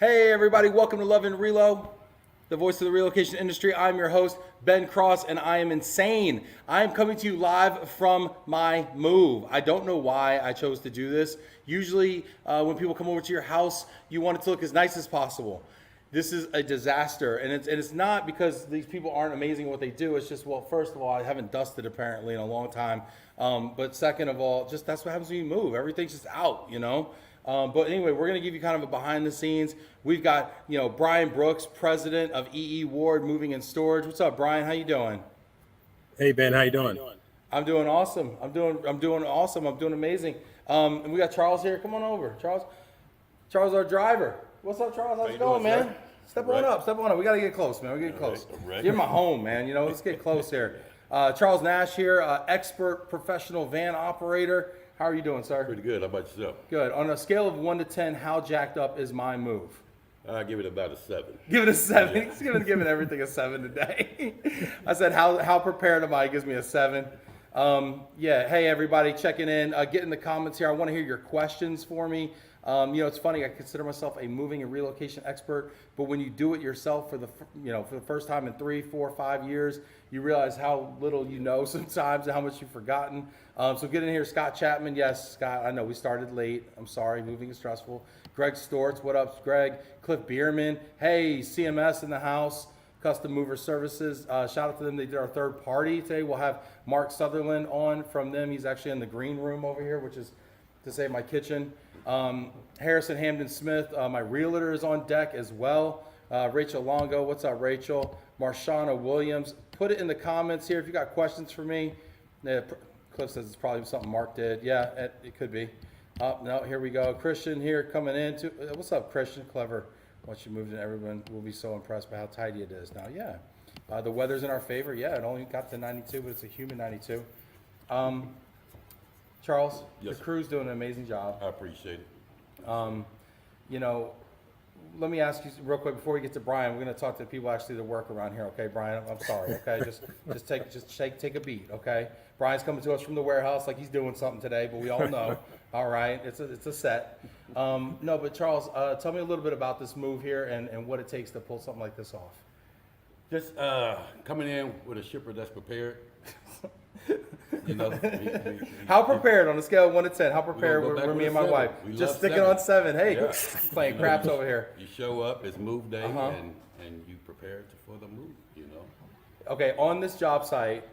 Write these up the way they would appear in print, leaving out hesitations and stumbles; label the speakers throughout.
Speaker 1: Hey everybody, welcome to Love and Relo, the voice of the relocation industry. I'm your host, Ben Cross, and I am insane. I am coming to you live from my move. I don't know why I chose to do this. Usually when people come over to your house, you want it to look as nice as possible. This is a disaster, and it's not because these people aren't amazing at what they do. It's just, well, first of all, I haven't dusted apparently in a long time. But second of all, just that's what happens when you move. Everything's just out, you know? But anyway, we're going to give you kind of a behind the scenes. We've got, Brian Brooks, president of EE Ward Moving and Storage. What's up, Brian? How you doing?
Speaker 2: Hey, Ben, how you doing?
Speaker 1: I'm doing awesome. I'm doing awesome. I'm doing amazing. And we got Charles here. Come on over. Charles, our driver. What's up, Charles? How's it going, man?
Speaker 3: Sir?
Speaker 1: Step on up. We got to get close, man. We're getting close.
Speaker 3: Right.
Speaker 1: You're my home, man. Let's get close here. Charles Nash here, expert professional van operator. How are you doing, sir?
Speaker 3: Pretty good. How about yourself?
Speaker 1: Good. On a scale of 1 to 10, how jacked up is my move?
Speaker 3: I give it about a 7.
Speaker 1: Give it a 7. He's giving everything a 7 today. I said, how prepared am I? He gives me a 7. Hey, everybody checking in. Get in the comments here. I want to hear your questions for me. It's funny. I consider myself a moving and relocation expert, but when you do it yourself for the first time in 3, 4, 5 years, you realize how little you know sometimes and how much you've forgotten. So get in here, Scott Chapman. Yes, Scott, I know we started late. I'm sorry, moving is stressful. Greg Storts, what up, Greg? Cliff Bierman. Hey, CMS in the house. Custom Mover Services. Shout out to them. They did our third party today. We'll have Mark Southerland on from them. He's actually in the green room over here, which is to say my kitchen. Harrison Hampden-Smith, my realtor, is on deck as well. Rachel Longo, what's up, Rachel? Marshana Williams. Put it in the comments here if you got questions for me. Cliff says it's probably something Mark did. Yeah, it could be. No, here we go. Christian here coming in. What's up, Christian? Clever. Once you moved in, everyone will be so impressed by how tidy it is now. Yeah. The weather's in our favor. Yeah, it only got to 92, but it's a humid 92. Charles,
Speaker 3: Yes,
Speaker 1: the crew's doing an amazing job.
Speaker 3: I appreciate it.
Speaker 1: Let me ask you real quick before we get to Brian. We're going to talk to the people actually that work around here. Okay, Brian, I'm sorry. Okay, just take a beat. Okay, Brian's coming to us from the warehouse like he's doing something today, but we all know. All right, it's a set. No, but Charles, tell me a little bit about this move here and what it takes to pull something like this off.
Speaker 3: Just coming in with a shipper that's prepared.
Speaker 1: How prepared on a scale of 1 to 10? How prepared
Speaker 3: We're gonna go
Speaker 1: were
Speaker 3: back
Speaker 1: me
Speaker 3: with
Speaker 1: and
Speaker 3: a
Speaker 1: my
Speaker 3: 7.
Speaker 1: wife?
Speaker 3: We
Speaker 1: Just
Speaker 3: love
Speaker 1: sticking
Speaker 3: 7.
Speaker 1: on 7. Hey,
Speaker 3: Yeah.
Speaker 1: playing craps over here.
Speaker 3: You show up, it's move day,
Speaker 1: Uh-huh.
Speaker 3: and you prepare for the move,
Speaker 1: Okay, on this job site,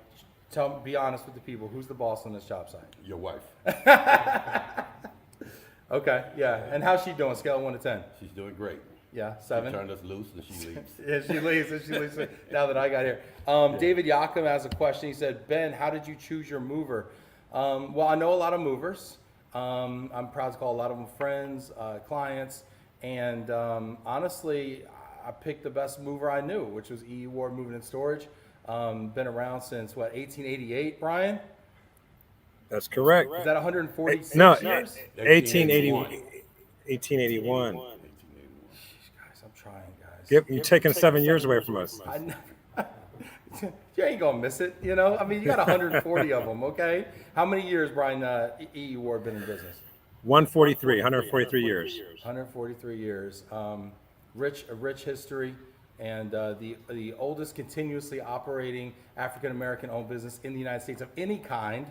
Speaker 1: be honest with the people. Who's the boss on this job site?
Speaker 3: Your wife,
Speaker 1: Okay, yeah. And how's she doing? Scale of 1 to 10.
Speaker 3: she's doing great.
Speaker 1: Yeah,
Speaker 3: She
Speaker 1: 7.
Speaker 3: turned us loose and she leaves.
Speaker 1: Yeah, she leaves now that I got here. David Yakum has a question. He said, Ben, how did you choose your mover? Well, I know a lot of movers. I'm proud to call a lot of them friends, clients, and honestly, I picked the best mover I knew, which was EE Ward Moving and Storage. Been around since, 1888, Brian?
Speaker 2: That's correct.
Speaker 1: Is that 146
Speaker 2: No,
Speaker 1: years?
Speaker 2: 1881. 1881.
Speaker 1: Guys, I'm trying, guys.
Speaker 2: Yep, you're taking 7 years away from us.
Speaker 1: You ain't gonna miss it, you got 140 of them, okay? How many years, Brian, EE Ward been in business?
Speaker 2: 143 years.
Speaker 1: 143 years. A rich history, and the oldest continuously operating African-American owned business in the United States of any kind.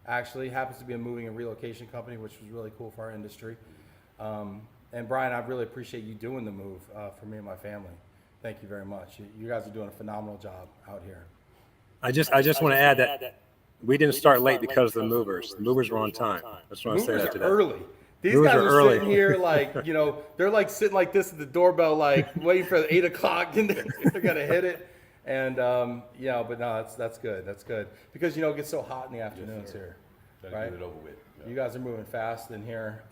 Speaker 1: Actually happens to be a moving and relocation company, which was really cool for our industry. And Brian, I really appreciate you doing the move for me and my family. Thank you very much. You guys are doing a phenomenal job out here.
Speaker 2: I just want to add that we didn't start late because of the movers. The movers were on time. I just want to say
Speaker 1: Movers
Speaker 2: that
Speaker 1: are
Speaker 2: today.
Speaker 1: early. These
Speaker 2: Movers
Speaker 1: guys
Speaker 2: are
Speaker 1: are
Speaker 2: early.
Speaker 1: sitting here like, they're like sitting like this at the doorbell, like waiting for the 8 o'clock, and they're gonna hit it. And but no, that's good. That's good because it gets so hot in the afternoons here,
Speaker 3: Try to
Speaker 1: right?
Speaker 3: get it over with. Yeah.
Speaker 1: You guys are moving fast in here.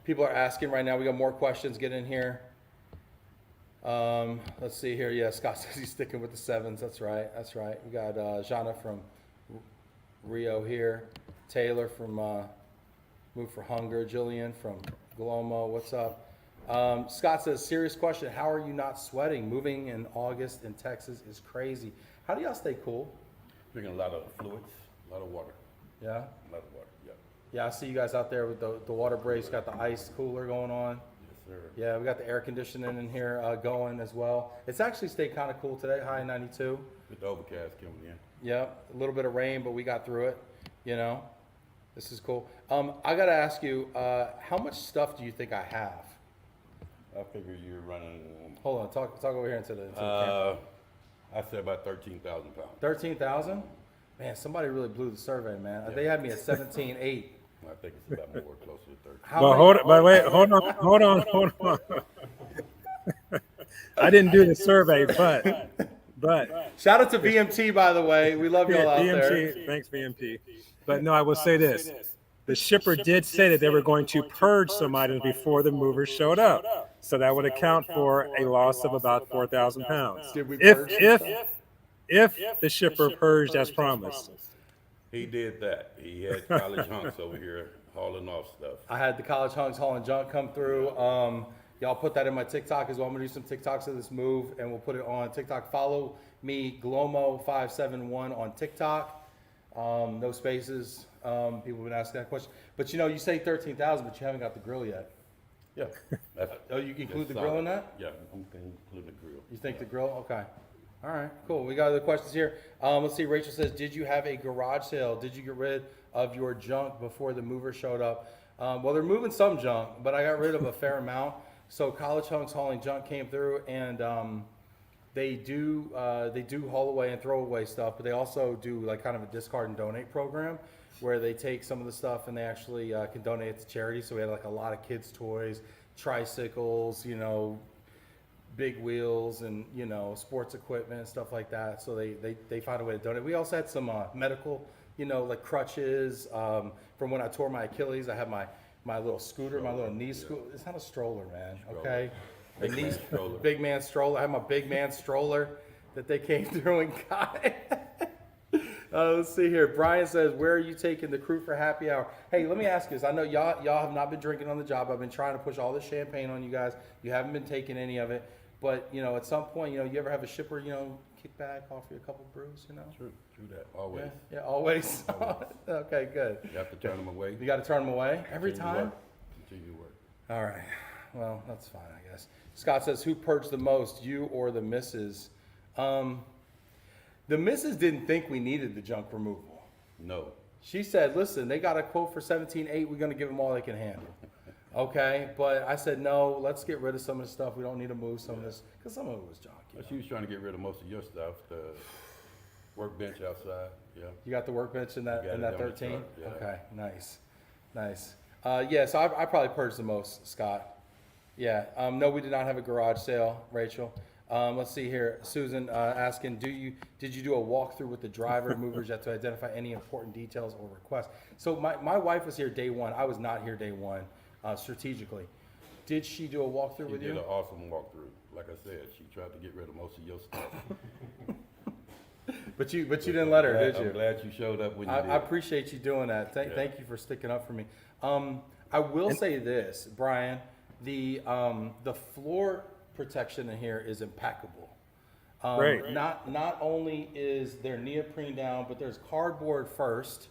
Speaker 1: People are asking right now. We got more questions. Get in here. Let's see here. Yeah, Scott says he's sticking with the 7s. That's right. We got Jana from Rio here. Taylor from Move for Hunger. Jillian from Glomo. What's up? Scott says, serious question. How are you not sweating? Moving in August in Texas is crazy. How do y'all stay cool?
Speaker 3: Drinking a lot of fluids, a lot of water.
Speaker 1: Yeah?
Speaker 3: A lot of water, yeah.
Speaker 1: Yeah, I see you guys out there with the water brace, got the ice cooler going on.
Speaker 3: Yes, sir.
Speaker 1: Yeah, we got the air conditioning in here going as well. It's actually stayed kind of cool today, high 92.
Speaker 3: With the overcast coming in.
Speaker 1: Yeah, a little bit of rain, but we got through it. You know, this is cool. I got to ask you, how much stuff do you think I have?
Speaker 3: I figure you're running.
Speaker 1: Hold on, talk over here into the camera.
Speaker 3: I said about 13,000 pounds.
Speaker 1: 13,000? Man, somebody really blew the survey, man. They had me at 17.8.
Speaker 3: I think it's about more closer to 30.
Speaker 1: How
Speaker 2: But
Speaker 1: many-
Speaker 2: hold on. I didn't do the survey, but
Speaker 1: Shout out to VMT, by the way. We love y'all out there.
Speaker 2: VMT, thanks VMT. But no, I will say this. The shipper did say that they were going to purge some items before the movers showed up. So that would account for a loss of about 4,000 pounds.
Speaker 1: Did we purge some
Speaker 2: If the shipper purged as promised.
Speaker 3: He did that. He had college hunks over here hauling off stuff.
Speaker 1: I had the college hunks hauling junk come through. Y'all put that in my TikTok as well. I'm gonna do some TikToks of this move, and we'll put it on TikTok. Follow me, Glomo571 on TikTok. No spaces. People have been asking that question. But you know, you say 13,000, but you haven't got the grill yet.
Speaker 3: Yeah.
Speaker 1: Oh, you include the
Speaker 3: that's
Speaker 1: grill in
Speaker 3: solid.
Speaker 1: that?
Speaker 3: Yeah, I'm including the grill.
Speaker 1: You think the grill? Okay. All right, cool. We got other questions here. Let's see. Rachel says, did you have a garage sale? Did you get rid of your junk before the mover showed up? Well, they're moving some junk, but I got rid of a fair amount. So college hunks hauling junk came through, and they do haul away and throw away stuff, but they also do like kind of a discard and donate program where they take some of the stuff and they actually can donate it to charity. So we had like a lot of kids' toys, tricycles, you know, big wheels, and you know, sports equipment and stuff like that. So they found a way to donate. We also had some medical, you know, like crutches from when I tore my Achilles. I had my little scooter, my little knee scooter. It's not a stroller, man. Okay, big man stroller. I had my big man stroller that they came through and got. Let's see here. Brian says, where are you taking the crew for happy hour? Hey, let me ask you this. I know y'all have not been drinking on the job. I've been trying to push all this champagne on you guys. You haven't been taking any of it. But, you know, at some point, you know, you ever have a shipper, you know, kick back, offer you a couple brews, you know?
Speaker 3: True that. Always.
Speaker 1: Yeah, always. Okay, good.
Speaker 3: You have to turn them away.
Speaker 1: You got to turn them away every
Speaker 3: Continue
Speaker 1: time?
Speaker 3: work. Continue work.
Speaker 1: All right. Well, that's fine, I guess. Scott says, who purged the most, you or the missus? The missus didn't think we needed the junk removal.
Speaker 3: No.
Speaker 1: She said, listen, they got a quote for 17.8. We're going to give them all they can handle. Okay. But I said, no, let's get rid of some of the stuff. We don't need to move some of this because some of it was junk. You know?
Speaker 3: She was trying to get rid of most of your stuff. The workbench outside. Yeah.
Speaker 1: You got the workbench in that
Speaker 3: got it down the
Speaker 1: 13?
Speaker 3: truck, yeah.
Speaker 1: Okay. Nice. Yeah. So I probably purged the most, Scott. Yeah. No, we did not have a garage sale, Rachel. Let's see here. Susan asking, did you do a walkthrough with the driver movers yet to identify any important details or requests? So my wife was here day one. I was not here day one, strategically. Did she do a walkthrough with
Speaker 3: She did
Speaker 1: you?
Speaker 3: an awesome walkthrough. Like I said, she tried to get rid of most of your stuff.
Speaker 1: But you didn't let her, did you?
Speaker 3: I'm glad you showed up when you did.
Speaker 1: I appreciate you doing that. Thank you for sticking up for me. I will say this, Brian, the floor protection in here is impeccable.
Speaker 2: Great.
Speaker 1: Not only is there neoprene down, but there's cardboard first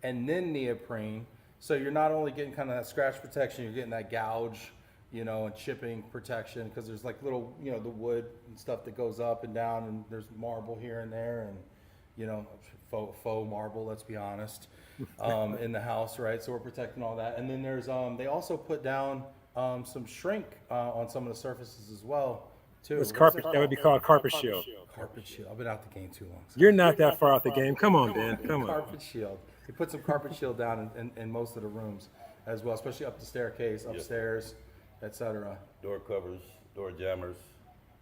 Speaker 1: and then neoprene. So you're not only getting kind of that scratch protection, you're getting that gouge, you know, and chipping protection, because there's like little, you know, the wood and stuff that goes up and down, and there's marble here and there, and you know, faux marble, let's be honest, in the house, right? So we're protecting all that. And then there's they also put down some shrink on some of the surfaces as well, too.
Speaker 2: It's
Speaker 1: What's
Speaker 2: carpet.
Speaker 1: it
Speaker 2: That would be called carpet shield.
Speaker 1: Carpet shield. I've been out the game too long. So.
Speaker 2: You're not that far out the game. Come on, Ben. Come on.
Speaker 1: Carpet shield. They put some carpet shield down in most of the rooms as well, especially up the staircase, upstairs, etc.
Speaker 3: Door covers, door jammers.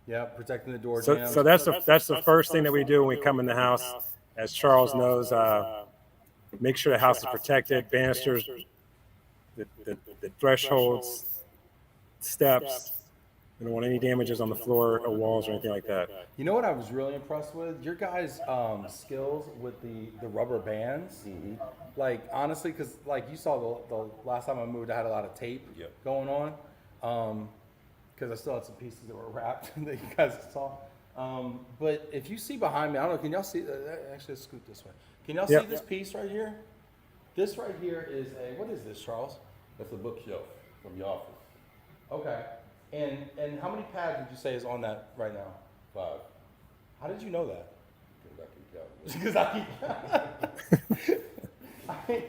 Speaker 1: Yeah, protecting the door
Speaker 2: So,
Speaker 1: jambs.
Speaker 2: so that's the first thing that we do when we come in the house. As Charles knows, make sure the house is protected, banisters, the thresholds, steps. We don't want any damages on the floor or walls or anything like that.
Speaker 1: You know what I was really impressed with? Your guys' skills with the rubber bands. Like, honestly, because like you saw the last time I moved, I had a lot of tape going on. Because I still had some pieces that were wrapped that you guys saw. But if you see behind me, I don't know, can y'all see, actually let's scoot this way. Can y'all see this piece right here? This right here is what is this, Charles?
Speaker 3: That's a bookshelf from your office.
Speaker 1: Okay. And how many pads would you say is on that right now?
Speaker 3: 5,
Speaker 1: How did you know that?
Speaker 3: because I can count.
Speaker 1: Because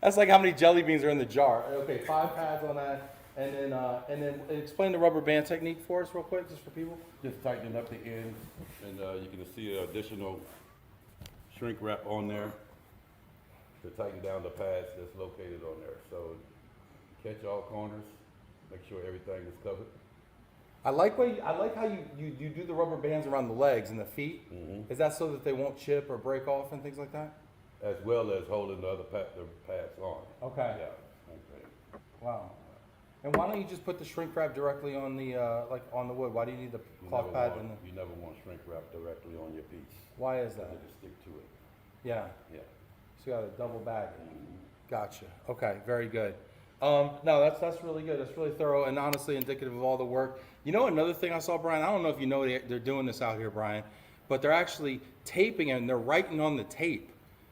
Speaker 1: that's like how many jelly beans are in the jar. Okay, 5 pads on that, and then explain the rubber band technique for us real quick, just for people.
Speaker 3: Just tightening up the ends, and you can see additional shrink wrap on there to tighten down the pads that's located on there. So catch all corners, make sure everything is covered.
Speaker 1: I like how you do the rubber bands around the legs and the feet.
Speaker 3: Mhm.
Speaker 1: Is that so that they won't chip or break off and things like that?
Speaker 3: As well as holding the pads on.
Speaker 1: Okay.
Speaker 3: Yeah, same thing.
Speaker 1: Wow. And why don't you just put the shrink wrap directly on the like on the wood? Why do you need the cloth pad?
Speaker 3: You never want shrink wrap directly on your piece.
Speaker 1: Why is that?
Speaker 3: It'll stick to it.
Speaker 1: Yeah.
Speaker 3: Yeah.
Speaker 1: So you got a double bag.
Speaker 3: Mhm.
Speaker 1: Gotcha. Okay, very good. No, that's really good. That's really thorough and honestly indicative of all the work. You know, another thing I saw, Brian, I don't know if you know they're doing this out here, Brian, but they're actually taping and they're writing on the tape.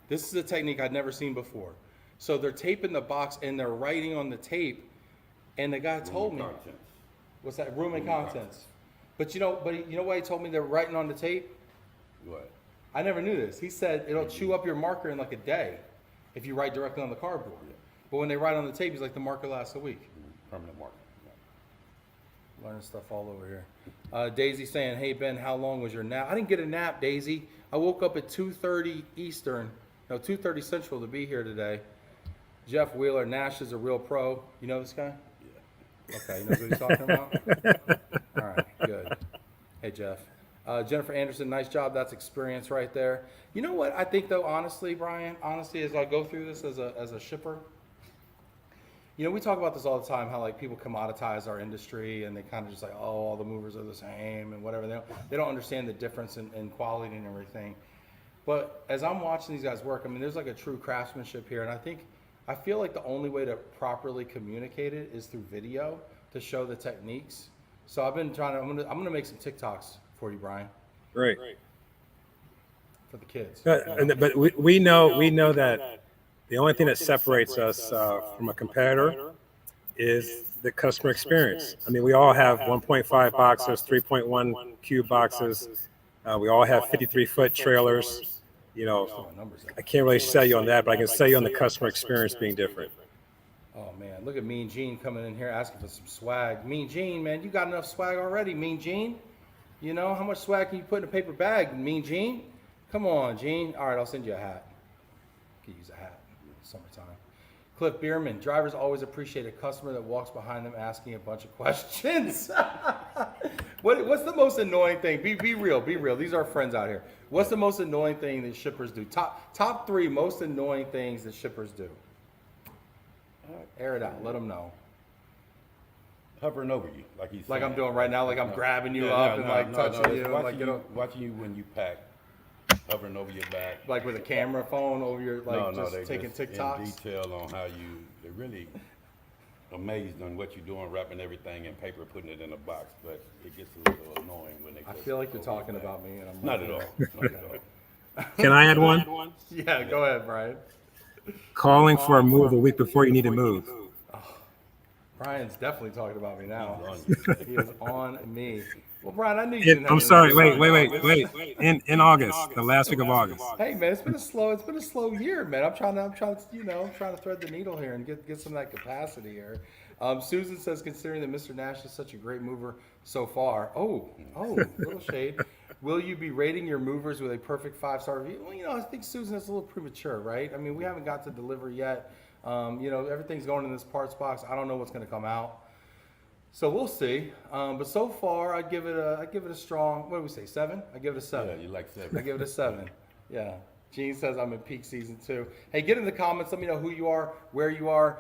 Speaker 1: This is a technique I'd never seen before. So they're taping the box and they're writing on the tape. And the guy told me,
Speaker 3: Contents.
Speaker 1: what's that? Room and
Speaker 3: Room and
Speaker 1: contents. But you know why he told me they're writing on the tape?
Speaker 3: What?
Speaker 1: I never knew this. He said it'll chew up your marker in like a day if you write directly on the cardboard.
Speaker 3: Yeah.
Speaker 1: But when they write on the tape, he's like, the marker lasts a week.
Speaker 3: Permanent marker. Yeah.
Speaker 1: Learning stuff all over here. Daisy saying, hey, Ben, how long was your nap? I didn't get a nap, Daisy. I woke up at 2:30 Eastern, no, 2:30 Central to be here today. Jeff Wheeler, Nash is a real pro. You know this guy?
Speaker 3: Yeah.
Speaker 1: Okay, you know what he's talking about? All right, good. Hey, Jeff. Jennifer Anderson, nice job. That's experience right there. You know what I think, though, honestly, Brian, honestly, as I go through this as a shipper, you know, we talk about this all the time, how like people commoditize our industry and they kind of just like, oh, all the movers are the same and whatever. They don't understand the difference in quality and everything. But as I'm watching these guys work, I mean, there's like a true craftsmanship here. And I feel like the only way to properly communicate it is through video to show the techniques. So I've been trying to, I'm gonna make some TikToks for you, Brian,
Speaker 2: Great.
Speaker 1: for the kids.
Speaker 2: But we know that the only thing that separates us from a competitor is the customer experience. I mean, we all have 1.5 boxes, 3.1 cube boxes. We all have 53-foot trailers. You know, I can't really sell you on that, but I can sell you on the customer experience being different.
Speaker 1: Oh man, look at Mean Gene coming in here asking for some swag. Mean Gene, man, you got enough swag already, Mean Gene. You know, how much swag can you put in a paper bag, Mean Gene? Come on, Gene. All right, I'll send you a hat. Could use a hat. Summertime. Cliff Bierman, drivers always appreciate a customer that walks behind them asking a bunch of questions. What's the most annoying thing? Be real, be real. These are friends out here. What's the most annoying thing that shippers do? Top 3 most annoying things that shippers do. Air it out. Let them know.
Speaker 3: Hovering over you, like he's
Speaker 1: Like
Speaker 3: saying.
Speaker 1: I'm doing right now, like I'm grabbing you
Speaker 3: Yeah,
Speaker 1: up
Speaker 3: no,
Speaker 1: and
Speaker 3: no,
Speaker 1: like
Speaker 3: no,
Speaker 1: touching
Speaker 3: no,
Speaker 1: you,
Speaker 3: it's
Speaker 1: and like
Speaker 3: watching you when you pack, hovering over your back.
Speaker 1: like with a camera phone over your like
Speaker 3: No,
Speaker 1: just
Speaker 3: they
Speaker 1: taking
Speaker 3: just
Speaker 1: TikToks.
Speaker 3: in detail on how they're really amazed on what you're doing, wrapping everything in paper, putting it in a box, but it gets a little annoying when they.
Speaker 1: I feel like you're talking about me, and I'm
Speaker 3: Not at all. Not at all.
Speaker 2: Can I add one?
Speaker 1: Yeah, go ahead, Brian.
Speaker 2: Calling for a move a week before you need to move.
Speaker 1: Brian's definitely talking about me now.
Speaker 3: He's on you.
Speaker 1: He is on me. Well, Brian, I knew you didn't have
Speaker 2: I'm
Speaker 1: anything
Speaker 2: sorry.
Speaker 1: to
Speaker 2: Wait.
Speaker 1: say.
Speaker 2: In August, the last week of August.
Speaker 1: Hey man, it's been a slow year, man. I'm trying to thread the needle here and get some of that capacity here. Susan says, considering that Mr. Nash is such a great mover so far. Oh, little shade. Will you be rating your movers with a perfect 5-star review? Well, you know, I think Susan, it's a little premature, right? I mean, we haven't got to deliver yet. You know, everything's going in this parts box. I don't know what's going to come out. So we'll see. But so far, I'd give it a strong, what do we say, 7? I give it a 7.
Speaker 3: Yeah, you like 7.
Speaker 1: I give it a 7. Yeah. Gene says I'm in peak season 2. Hey, get in the comments. Let me know who you are, where you are.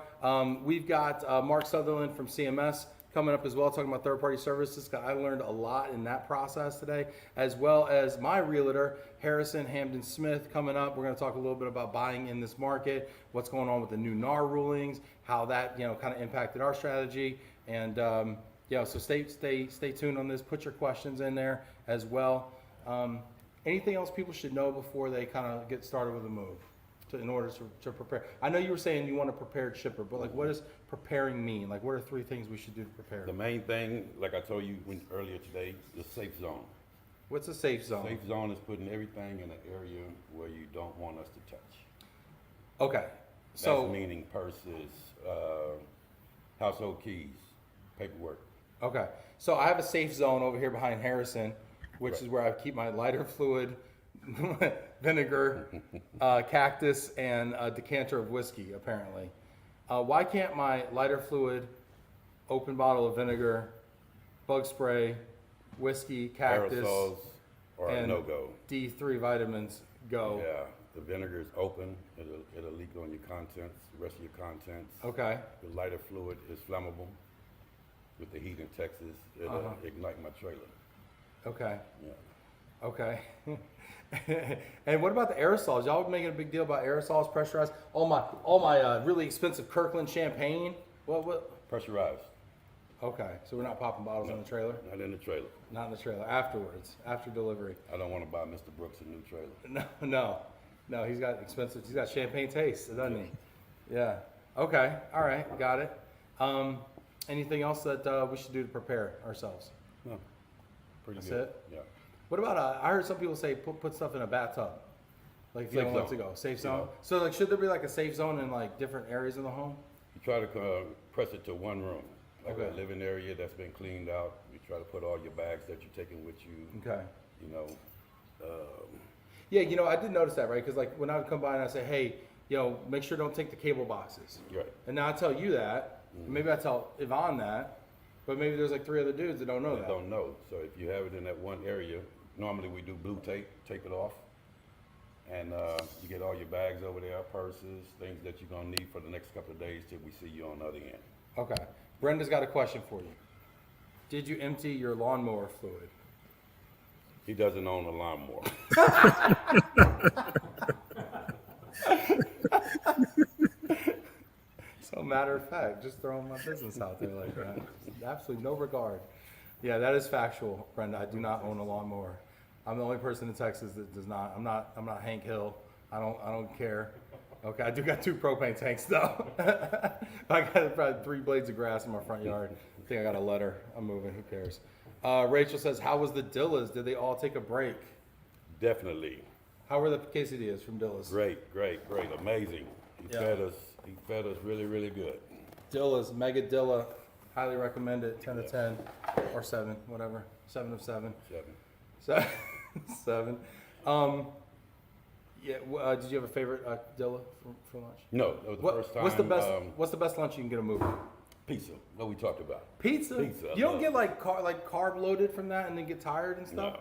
Speaker 1: We've got Mark Southerland from CMS coming up as well, talking about third-party services. I learned a lot in that process today, as well as my realtor, Harrison Hampden-Smith, coming up. We're going to talk a little bit about buying in this market, what's going on with the new NAR rulings, how that kind of impacted our strategy, and so stay tuned on this. Put your questions in there as well. Anything else people should know before they kind of get started with a move? in order to prepare? I know you were saying you want a prepared shipper, but like, what does preparing mean? Like, what are 3 things we should do to prepare?
Speaker 3: The main thing, like I told you earlier today, the safe zone.
Speaker 1: What's a safe zone?
Speaker 3: Safe zone is putting everything in an area where you don't want us to touch.
Speaker 1: Okay. So,
Speaker 3: That's meaning purses, household keys, paperwork.
Speaker 1: okay. So I have a safe zone over here behind Harrison, which
Speaker 3: Right.
Speaker 1: is where I keep my lighter fluid, vinegar, cactus, and a decanter of whiskey, apparently. Why can't my lighter fluid, open bottle of vinegar, bug spray, whiskey, cactus,
Speaker 3: Aerosols are a
Speaker 1: and
Speaker 3: no-go.
Speaker 1: D3 vitamins go?
Speaker 3: Yeah, the vinegar is open, it'll leak on your contents, the rest of your contents.
Speaker 1: Okay.
Speaker 3: The lighter fluid is flammable. With the heat in Texas, it'll ignite my trailer.
Speaker 1: Okay.
Speaker 3: Yeah.
Speaker 1: Okay. And what about the aerosols? Y'all making a big deal about aerosols, pressurized? All my really expensive Kirkland champagne. What?
Speaker 3: Pressurized,
Speaker 1: Okay, so we're not popping bottles in the trailer.
Speaker 3: not in the trailer.
Speaker 1: Not in the trailer. Afterwards, after delivery.
Speaker 3: I don't want to buy Mr. Brooks a new trailer.
Speaker 1: No. He's got expensive. He's got champagne taste, doesn't he? Yeah. Okay. All right. Got it. Anything else that we should do to prepare ourselves?
Speaker 3: No, pretty
Speaker 1: That's
Speaker 3: good.
Speaker 1: it?
Speaker 3: Yeah.
Speaker 1: What about? I heard some people say put stuff in a bathtub. Like if you
Speaker 3: Safe
Speaker 1: don't want it to
Speaker 3: zone.
Speaker 1: go. Safe zone.
Speaker 3: Yeah.
Speaker 1: So like, should there be like a safe zone in like different areas of the home?
Speaker 3: You try to press it to one room, like
Speaker 1: Okay.
Speaker 3: a living area that's been cleaned out. You try to put all your bags that you're taking with you.
Speaker 1: Okay.
Speaker 3: You know,
Speaker 1: Yeah, I did notice that, right? Because like when I would come by and I say, hey, make sure don't take the cable boxes.
Speaker 3: right.
Speaker 1: And now I tell you that.
Speaker 3: Mm-hmm.
Speaker 1: Maybe I tell Yvonne that. But maybe there's like 3 other dudes that don't know
Speaker 3: I
Speaker 1: that.
Speaker 3: don't know. So if you have it in that one area, normally we do blue tape it off. And you get all your bags over there, purses, things that you're gonna need for the next couple of days till we see you on the other end.
Speaker 1: Okay. Brenda's got a question for you. Did you empty your lawnmower fluid?
Speaker 3: He doesn't own a lawnmower.
Speaker 1: So matter of fact, just throwing my business out there like that. Absolutely no regard. Yeah, that is factual, Brenda. I do not own a lawnmower. I'm the only person in Texas that does not. I'm not Hank Hill. I don't care. Okay, I do got 2 propane tanks though. I got probably 3 blades of grass in my front yard. I think I got a letter. I'm moving. Who cares? Rachel says, "How was the Dillas? Did they all take a break?
Speaker 3: Definitely.
Speaker 1: How were the quesadillas from Dillas?
Speaker 3: Great, amazing. He
Speaker 1: Yeah.
Speaker 3: fed us really, really good.
Speaker 1: Dillas, Mega Dilla, highly recommend it. 10 of 10 or 7, whatever. 7 of 7.
Speaker 3: 7.
Speaker 1: 7. Yeah. Did you have a favorite Dilla for lunch?
Speaker 3: No, that was the first time.
Speaker 1: What's the best lunch you can get a movie?
Speaker 3: Pizza, what we talked about.
Speaker 1: Pizza.
Speaker 3: Pizza, I
Speaker 1: You don't
Speaker 3: love
Speaker 1: get like carb loaded from that and then get tired and stuff.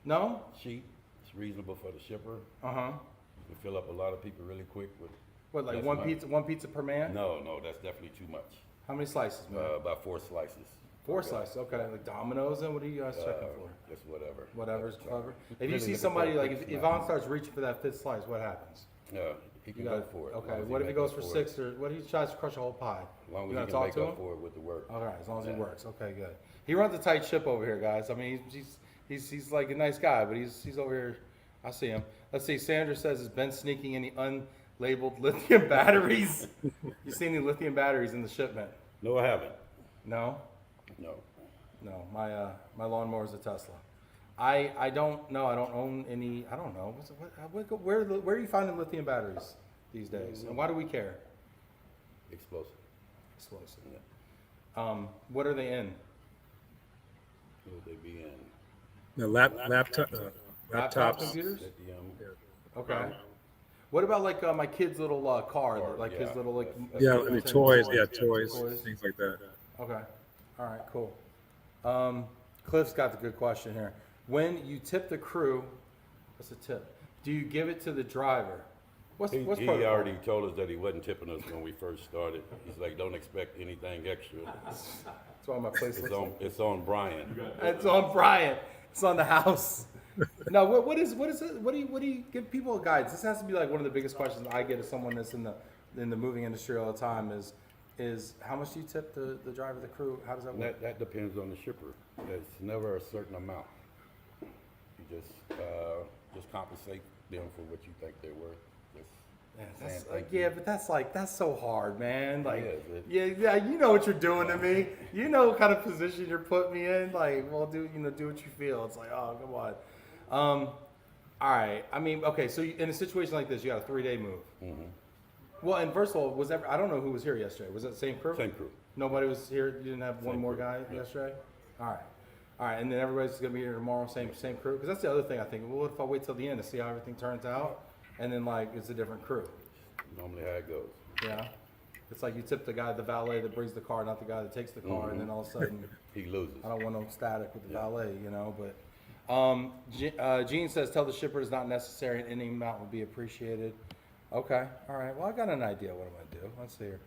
Speaker 1: No.
Speaker 3: Cheap, it's reasonable for the shipper.
Speaker 1: Uh-huh.
Speaker 3: You can fill up a lot of people really quick with.
Speaker 1: What, like
Speaker 3: less
Speaker 1: one
Speaker 3: money.
Speaker 1: pizza per man?
Speaker 3: No, that's definitely too much.
Speaker 1: How many slices, man?
Speaker 3: About 4 slices.
Speaker 1: 4 slices. Okay. Like Domino's, and what are you guys checking for?
Speaker 3: Just whatever.
Speaker 1: Whatever's clever. If you
Speaker 3: Really
Speaker 1: see
Speaker 3: looking
Speaker 1: somebody
Speaker 3: for a
Speaker 1: like
Speaker 3: quick
Speaker 1: if
Speaker 3: snack.
Speaker 1: Yvonne starts reaching for that 5th slice, what happens?
Speaker 3: He can
Speaker 1: You
Speaker 3: go
Speaker 1: got-
Speaker 3: for it.
Speaker 1: Okay. What if he goes for 6 or what if he tries to crush a whole pie?
Speaker 3: As long
Speaker 1: You
Speaker 3: as
Speaker 1: gonna
Speaker 3: he can
Speaker 1: talk
Speaker 3: make
Speaker 1: to
Speaker 3: up
Speaker 1: him?
Speaker 3: for it with the work.
Speaker 1: All right, as long as he
Speaker 3: Yeah.
Speaker 1: works. Okay, good. He runs a tight ship over here, guys. I mean, he's like a nice guy, but he's over here. I see him. Let's see. Sandra says, "Has Ben sneaking any unlabeled lithium batteries? You see any lithium batteries in the shipment?"
Speaker 3: No, I haven't.
Speaker 1: No,
Speaker 3: No.
Speaker 1: no. My lawnmower is a Tesla. I don't know. I don't own any. I don't know. Where are you finding lithium batteries these days? And why do we care?
Speaker 3: Explosive.
Speaker 1: Explosive.
Speaker 3: Yeah.
Speaker 1: What are they in?
Speaker 3: What would they be in?
Speaker 2: The
Speaker 1: Laptop
Speaker 2: laptops.
Speaker 1: computers?
Speaker 3: Lithium.
Speaker 1: Okay. What about like my kid's little car, like his
Speaker 3: yeah.
Speaker 1: little like?
Speaker 2: Yeah,
Speaker 1: little
Speaker 2: the
Speaker 1: thing?
Speaker 2: toys. Yeah,
Speaker 1: Toys.
Speaker 2: toys, things like that.
Speaker 1: Okay. All right. Cool. Cliff's got the good question here. When you tip the crew, what's the tip? Do you give it to the driver? What's
Speaker 3: He
Speaker 1: protocol?
Speaker 3: already told us that he wasn't tipping us when we first started. He's like, don't expect anything extra.
Speaker 1: That's why my place looks like.
Speaker 3: It's on Brian.
Speaker 1: It's on Brian. It's on the house. No, what is it? What do you give people guides? This has to be like one of the biggest questions I get as someone that's in the moving industry all the time is how much do you tip the driver, the crew? How does that work?
Speaker 3: That depends on the shipper. It's never a certain amount. You just compensate them for what you think they're worth. Just
Speaker 1: That's,
Speaker 3: thank
Speaker 1: yeah,
Speaker 3: you.
Speaker 1: but that's so hard, man. Like,
Speaker 3: It
Speaker 1: yeah, you know what you're doing to me. You know what kind of position you're putting me in. Like, well, do what you feel. It's like, oh, come on. All right. I mean, okay. So in a situation like this, you got a 3-day move.
Speaker 3: Mm-hmm.
Speaker 1: Well, and first of all, I don't know who was here yesterday. Was it the same crew?
Speaker 3: Same crew.
Speaker 1: Nobody was here. You didn't have one
Speaker 3: Same
Speaker 1: more
Speaker 3: crew,
Speaker 1: guy
Speaker 3: yeah.
Speaker 1: yesterday. All right. And then everybody's gonna be here tomorrow. Same crew. Because that's the other thing I think. Well, what if I wait till the end to see how everything turns out, and then like it's a different crew?
Speaker 3: Normally how it goes.
Speaker 1: Yeah. It's like you tip the guy, the valet that brings the car, not the guy that takes the car, and then all of a sudden,
Speaker 3: He loses.
Speaker 1: I don't want no static with the valet, you know. But Gene says, tell the shipper it's not necessary, and any amount will be appreciated. Okay, all right. Well, I got an idea what I'm gonna do. Let's see here.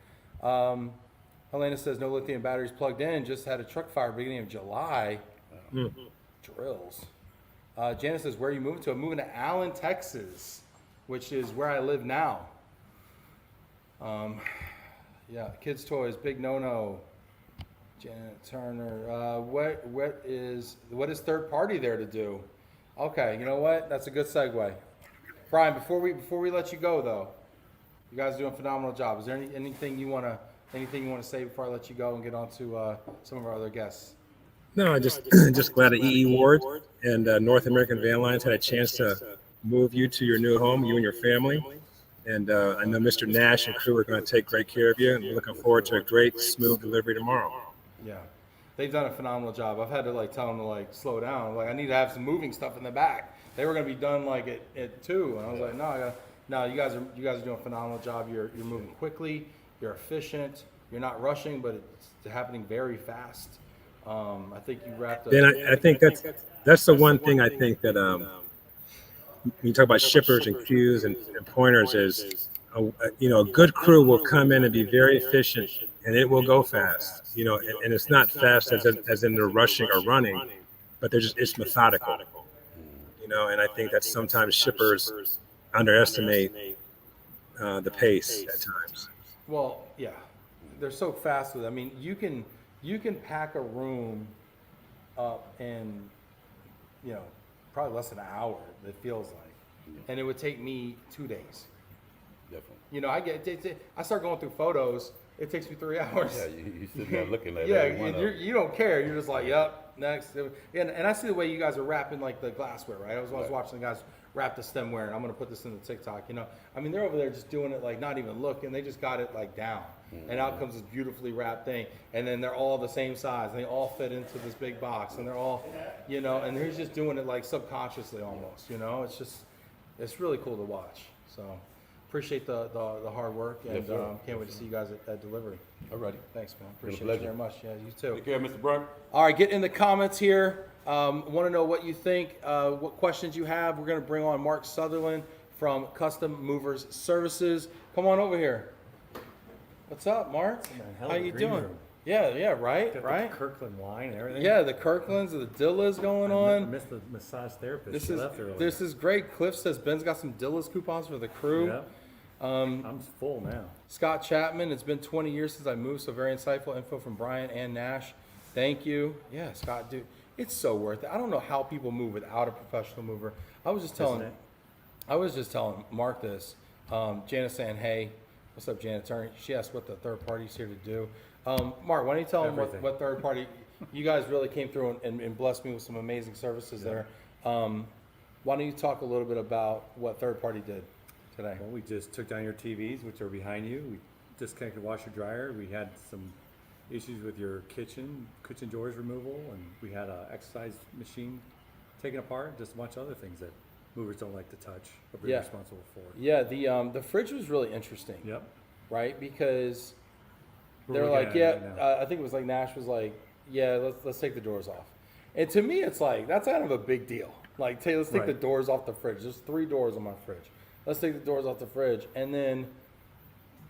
Speaker 1: Helena says no lithium batteries plugged in. Just had a truck fire beginning of July. Drills. Janice says, where are you moving to? I'm moving to Allen, Texas, which is where I live now. Yeah, kids' toys, big no-no. Janet Turner, what is third party there to do? Okay, you know what? That's a good segue. Brian, before we let you go though, you guys are doing a phenomenal job. Is there anything you wanna say before I let you go and get on to some of our other guests?
Speaker 2: No, I just just glad that E.E. Ward and North American Van Lines had a chance to move you to your new home, you and your family. And I know Mr. Nash and crew are going to take great care of you, and we're looking forward to a great, smooth delivery tomorrow.
Speaker 1: Yeah, they've done a phenomenal job. I've had to like tell them to like slow down. Like I need to have some moving stuff in the back. They were gonna be done like at 2, and I was like, no, you guys are doing a phenomenal job. You're moving quickly. You're efficient. You're not rushing, but it's happening very fast. I think you wrapped up.
Speaker 2: Then I think that's the one thing I think that when you talk about shippers and queues and pointers is, a good crew will come in and be very efficient, and it will go fast. And it's not fast as in they're rushing or running, but it's methodical. And I think that sometimes shippers underestimate the pace at times.
Speaker 1: Well, yeah, they're so fast with it. I mean, you can pack a room up in, probably less than an hour. It feels like, and it would take me 2 days.
Speaker 3: Definitely.
Speaker 1: I start going through photos. It takes me 3 hours.
Speaker 3: Yeah, you sitting there looking at
Speaker 1: Yeah,
Speaker 3: every one
Speaker 1: and
Speaker 3: of them.
Speaker 1: you don't care. You're just like, yep, next. And I see the way you guys are wrapping like the glassware, right? I was watching the guys wrap the stemware, and I'm gonna put this in the TikTok. I mean, they're over there just doing it like not even looking. They just got it like down, and out comes this beautifully wrapped thing. And then they're all the same size, and they all fit into this big box, and they're all, and they're just doing it like subconsciously almost. It's really cool to watch. So. Appreciate the hard work, and
Speaker 3: Yes, sir.
Speaker 1: can't wait to see you guys at delivery.
Speaker 3: Alrighty.
Speaker 1: Thanks, man.
Speaker 3: Been a
Speaker 1: Appreciate you
Speaker 3: pleasure.
Speaker 1: very much. Yeah, you too.
Speaker 3: Take care, Mr. Brown.
Speaker 1: All right, get in the comments here. Want to know what you think, what questions you have. We're going to bring on Mark Southerland from Custom Movers Services. Come on over here. What's up, Mark?
Speaker 4: hell
Speaker 1: How
Speaker 4: of a
Speaker 1: you
Speaker 4: green
Speaker 1: doing?
Speaker 4: room.
Speaker 1: Yeah, right,
Speaker 4: Got
Speaker 1: right.
Speaker 4: the Kirkland wine and everything.
Speaker 1: Yeah, the Kirklands, the Dillas going
Speaker 4: I
Speaker 1: on.
Speaker 4: missed the massage therapist. She left earlier.
Speaker 1: This is great. Cliff says Ben's got some Dillas coupons for the crew.
Speaker 4: Yeah. I'm full now.
Speaker 1: Scott Chapman, it's been 20 years since I moved, so very insightful info from Brian and Nash. Thank you. Yeah, Scott, dude, it's so worth it. I don't know how people move without a professional mover. I was just telling Mark this. Janice saying, hey, what's up, Janet Turner? She asked what the third party's here to do. Mark, why don't you tell them
Speaker 4: Everything.
Speaker 1: what third party, you guys really came through and blessed me with some amazing services there. Why don't you talk a little bit about what third party did today?
Speaker 4: Well, we just took down your TVs, which are behind you. We disconnected washer dryer. We had some issues with your kitchen drawers removal, and we had an exercise machine taken apart. Just a bunch of other things that movers don't like to touch, but we're
Speaker 1: Yeah.
Speaker 4: responsible for.
Speaker 1: Yeah, the fridge was really interesting.
Speaker 4: Yep.
Speaker 1: Right? Because
Speaker 4: We're
Speaker 1: they're
Speaker 4: looking
Speaker 1: like,
Speaker 4: at
Speaker 1: yeah,
Speaker 4: it right now.
Speaker 1: I think it was like Nash was like, yeah, let's take the doors off. And to me, it's like, that's kind of a big deal. Like, let's take the
Speaker 4: Right.
Speaker 1: doors off the fridge. There's 3 doors on my fridge. Let's take the doors off the fridge. And then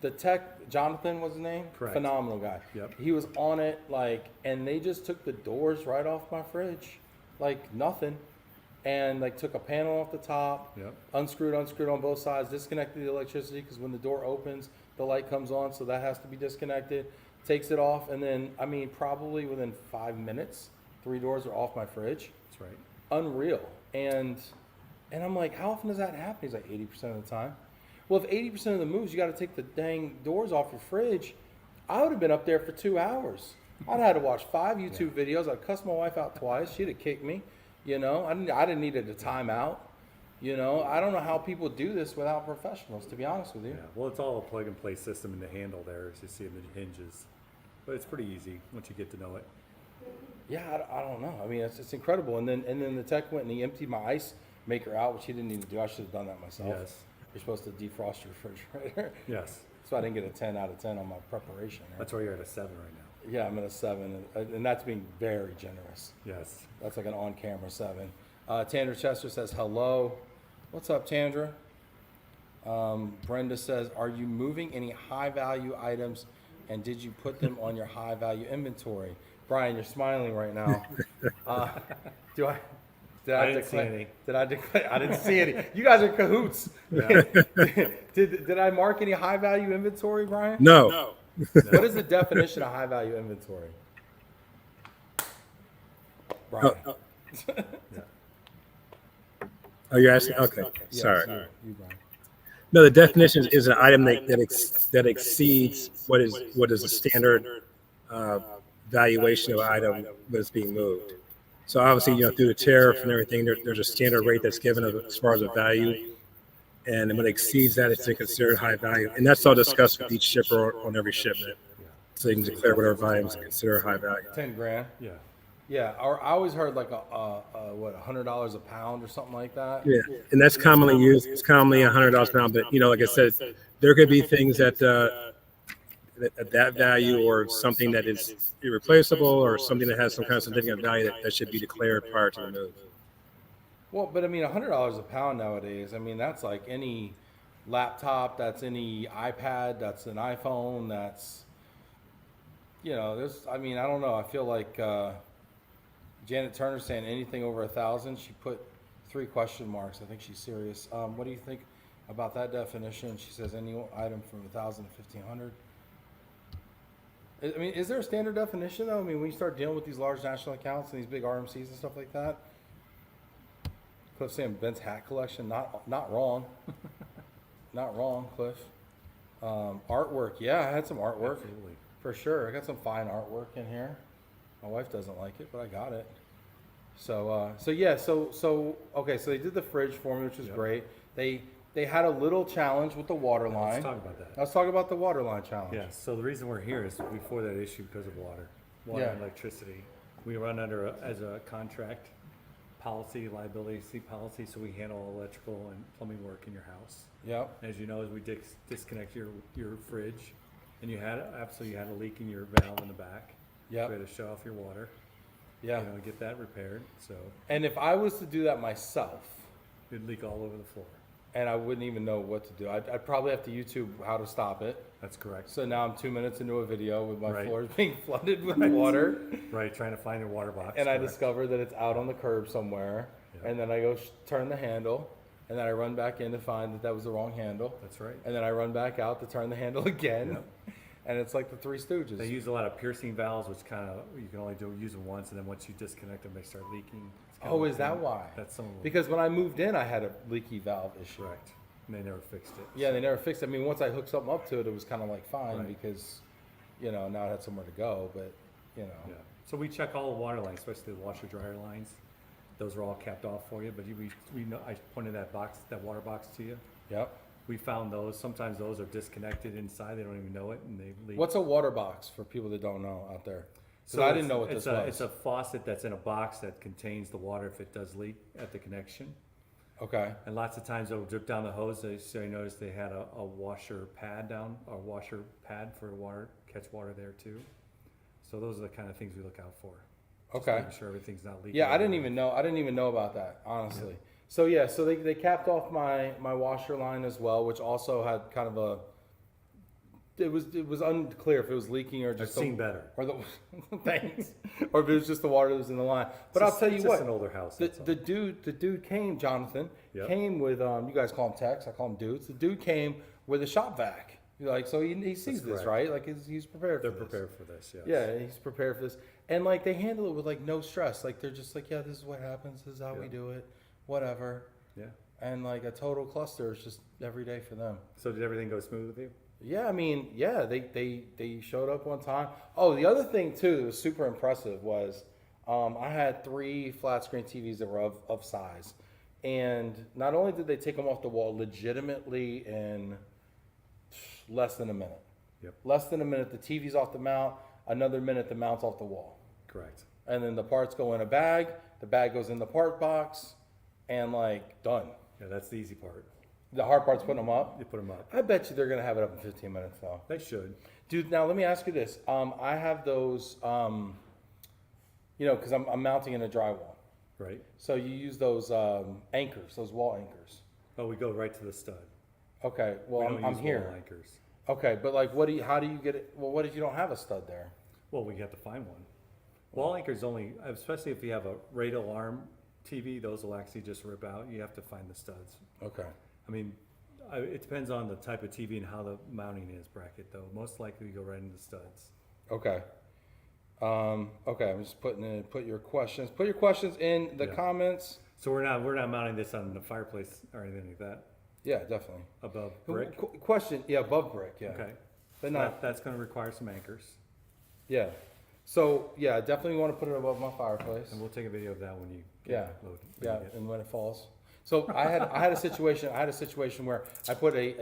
Speaker 1: the tech, Jonathan was his name?
Speaker 4: Correct.
Speaker 1: Phenomenal guy.
Speaker 4: Yep.
Speaker 1: He was on it, like, and they just took the doors right off my fridge. Like, nothing. And, like, took a panel off the top.
Speaker 4: Yep.
Speaker 1: Unscrewed on both sides, disconnected the electricity because when the door opens, the light comes on, so that has to be disconnected. Takes it off, and then, I mean, probably within 5 minutes, 3 doors are off my fridge.
Speaker 4: That's right.
Speaker 1: Unreal. And I'm like, how often does that happen? He's like, 80% of the time. Well, if 80% of the moves, you got to take the dang doors off your fridge, I would have been up there for 2 hours. I'd had to watch 5 YouTube videos. I'd cussed my wife out twice. She'd have kicked me. You know, I didn't need a timeout. You know, I don't know how people do this without professionals, to be honest with you.
Speaker 4: Yeah, well, it's all a plug and play system in the handle there, as you see in the hinges. But it's pretty easy once you get to know it.
Speaker 1: Yeah, I don't know. I mean, it's incredible. And then the tech went and he emptied my ice maker out, which he didn't need to do. I should have done that myself.
Speaker 4: Yes.
Speaker 1: You're supposed to defrost your refrigerator.
Speaker 4: Yes.
Speaker 1: So I didn't get a 10 out of 10 on my preparation. Right?
Speaker 4: That's why you're at a 7 right now.
Speaker 1: Yeah, I'm at a 7, and that's being very generous.
Speaker 4: Yes.
Speaker 1: That's like an on-camera 7. Tandra Chester says, hello. What's up, Tandra? Brenda says, are you moving any high-value items, and did you put them on your high-value inventory? Brian, you're smiling right now. Did I
Speaker 4: didn't see any.
Speaker 1: Did I declare? I didn't see any. You guys are cahoots.
Speaker 4: Yeah.
Speaker 1: Did I mark any high-value inventory, Brian?
Speaker 2: No.
Speaker 1: What is the definition of high-value inventory? Brian.
Speaker 2: Oh, you're asking? Okay.
Speaker 1: Yes,
Speaker 2: Sorry.
Speaker 1: you, Brian.
Speaker 2: No, the definition is an item that exceeds what is the standard valuation of an item that's being moved. So obviously, through the tariff and everything, there's a standard rate that's given as far as a value. And when it exceeds that, it's considered high value. And that's all discussed with each shipper on every shipment. So you can declare whatever volume is considered high value.
Speaker 1: 10 grand.
Speaker 4: Yeah.
Speaker 1: Yeah, or I always heard like $100 a pound or something like that.
Speaker 2: Yeah, and that's commonly used. It's commonly $100 a pound, but like I said, there could be things that that value or something that is irreplaceable or something that has some kind of significant value that should be declared prior to the move.
Speaker 1: Well, but I mean, $100 a pound nowadays. I mean, that's like any laptop, that's any iPad, that's an iPhone, that's there's. I mean, I don't know. I feel like Janet Turner saying anything over 1,000. She put 3 question marks. I think she's serious. What do you think about that definition? She says any item from 1,000 to 1,500. I mean, is there a standard definition though? I mean, when you start dealing with these large national accounts and these big RMCs and stuff like that. Cliff saying Ben's hat collection, not wrong. Not wrong, Cliff. Artwork, yeah, I had some artwork.
Speaker 4: Absolutely.
Speaker 1: For sure. I got some fine artwork in here. My wife doesn't like it, but I got it. So okay, so they did the fridge for me, which was great. They had a little challenge with the water line.
Speaker 4: Let's talk about that.
Speaker 1: Let's talk about the water line challenge.
Speaker 4: Yeah, so the reason we're here is before that issue because of water and electricity. We run under as a contract policy, liability policy, so we handle all electrical and plumbing work in your house.
Speaker 1: Yep.
Speaker 4: As you know, as we disconnect your fridge, and you had a leak in your valve in the back.
Speaker 1: Yep.
Speaker 4: We had to shut off your water.
Speaker 1: Yeah.
Speaker 4: Get that repaired. So
Speaker 1: And if I was to do that myself,
Speaker 4: it'd leak all over the floor.
Speaker 1: and I wouldn't even know what to do, I'd probably have to YouTube how to stop it.
Speaker 4: That's correct.
Speaker 1: So now I'm 2 minutes into a video with my
Speaker 4: Right.
Speaker 1: floors being flooded with water.
Speaker 4: Right, trying to find your water box.
Speaker 1: And I
Speaker 4: correct.
Speaker 1: discover that it's out on the curb somewhere.
Speaker 4: Yeah.
Speaker 1: And then I go turn the handle. And then I run back in to find that was the wrong handle.
Speaker 4: That's right.
Speaker 1: And then I run back out to turn the handle again.
Speaker 4: Yep.
Speaker 1: And it's like the Three Stooges.
Speaker 4: They use a lot of piercing valves, which kind of you can only use them once, and then once you disconnect them, they start leaking. It's kind
Speaker 1: Oh,
Speaker 4: of
Speaker 1: is that why?
Speaker 4: That's some of them.
Speaker 1: Because when I moved in, I had a leaky valve issue.
Speaker 4: Correct. And they never fixed it.
Speaker 1: Yeah, they never fixed it. I mean, once I hooked something up to it, it was kind of like fine
Speaker 4: Right.
Speaker 1: because, now it had somewhere to go. But,
Speaker 4: Yeah. So we check all the water lines, especially the washer dryer lines. Those are all capped off for you. But we know I pointed that water box to you.
Speaker 1: Yep.
Speaker 4: We found those. Sometimes those are disconnected inside. They don't even know it, and they leak.
Speaker 1: What's a water box for people that don't know out there? So I didn't know what this was.
Speaker 4: It's a faucet that's in a box that contains the water if it does leak at the connection.
Speaker 1: Okay.
Speaker 4: And lots of times it'll drip down the hose. So you notice they had a washer pad for water, catch water there too. So those are the kind of things we look out for. Just
Speaker 1: Okay.
Speaker 4: making sure everything's not leaking.
Speaker 1: Yeah, I didn't even know about that, honestly.
Speaker 4: Yeah.
Speaker 1: So yeah, so they capped off my washer line as well, which also had kind of it was unclear if it was leaking or
Speaker 4: I've
Speaker 1: just
Speaker 4: seen better.
Speaker 1: or the thanks, or if it was just the water that was in the line. But I'll tell you
Speaker 4: It's
Speaker 1: what,
Speaker 4: just an older house.
Speaker 1: the
Speaker 4: that's all.
Speaker 1: dude came, Jonathan,
Speaker 4: Yep.
Speaker 1: came with you guys call him Tex, I call him dudes. The dude came with a shop vac. So he sees this,
Speaker 4: correct.
Speaker 1: right? Like he's prepared.
Speaker 4: They're
Speaker 1: for this.
Speaker 4: prepared for this. Yes.
Speaker 1: Yeah, he's prepared for this. And like they handle it with like no stress. Like they're just like, yeah, this is what happens. This is how we
Speaker 4: Yeah.
Speaker 1: do it. Whatever.
Speaker 4: Yeah.
Speaker 1: and like a total cluster is just every day for them.
Speaker 4: So did everything go smooth with you?
Speaker 1: Yeah, I mean, yeah, they showed up one time. Oh, the other thing too that was super impressive was I had 3 flat screen TVs that were of size, and not only did they take them off the wall legitimately in less than a minute.
Speaker 4: Yep.
Speaker 1: Less than a minute, the TV's off the mount. Another minute, the mount's off the wall,
Speaker 4: Correct.
Speaker 1: and then the parts go in a bag. The bag goes in the part box, and like done.
Speaker 4: Yeah, that's the easy part.
Speaker 1: The hard part's putting them up.
Speaker 4: You put them up.
Speaker 1: I bet you they're gonna have it up in 15 minutes though.
Speaker 4: They should.
Speaker 1: Dude, now let me ask you this. I have those, because I'm mounting in a drywall.
Speaker 4: Right.
Speaker 1: So you use those anchors, those wall anchors.
Speaker 4: Oh, we go right to the stud.
Speaker 1: Okay, well,
Speaker 4: We don't
Speaker 1: I'm
Speaker 4: use
Speaker 1: here.
Speaker 4: wall anchors.
Speaker 1: Okay, but like, how do you get it? Well, what if you don't have a stud there?
Speaker 4: Well, we have to find one. Wall anchors only, especially if you have a radial arm TV, those will actually just rip out. You have to find the studs.
Speaker 1: Okay.
Speaker 4: I mean, it depends on the type of TV and how the mounting is bracket though. Most likely you go right into studs.
Speaker 1: Okay. Okay, I'm just put your questions in the
Speaker 4: Yeah.
Speaker 1: comments.
Speaker 4: So we're not mounting this on the fireplace or anything like that
Speaker 1: Yeah, definitely.
Speaker 4: above brick.
Speaker 1: Question, yeah, above brick, yeah.
Speaker 4: Okay.
Speaker 1: But
Speaker 4: So
Speaker 1: not,
Speaker 4: that's gonna require some anchors,
Speaker 1: yeah. So, yeah, I definitely want to put it above my fireplace.
Speaker 4: and we'll take a video of that when you
Speaker 1: Yeah,
Speaker 4: get loaded.
Speaker 1: yeah, and when it falls. So I had a situation where I put a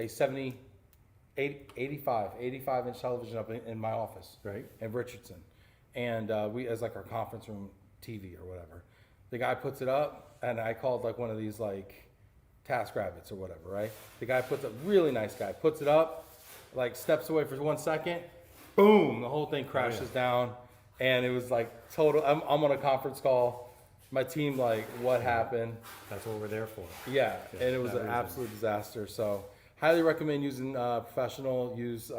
Speaker 1: 85 inch television up in my office
Speaker 4: Right.
Speaker 1: in Richardson, and we as like our conference room TV or whatever. The guy puts it up, and I called like one of these like TaskRabbits or whatever, right? The guy puts a really nice guy puts it up, like steps away for 1 second, boom, the whole thing crashes down, and it was like total. I'm on a conference call. My team like, what happened?
Speaker 4: That's what we're there for.
Speaker 1: Yeah,
Speaker 4: Yeah,
Speaker 1: and it was
Speaker 4: that
Speaker 1: an
Speaker 4: reason.
Speaker 1: absolute disaster. So, highly recommend using professional. Use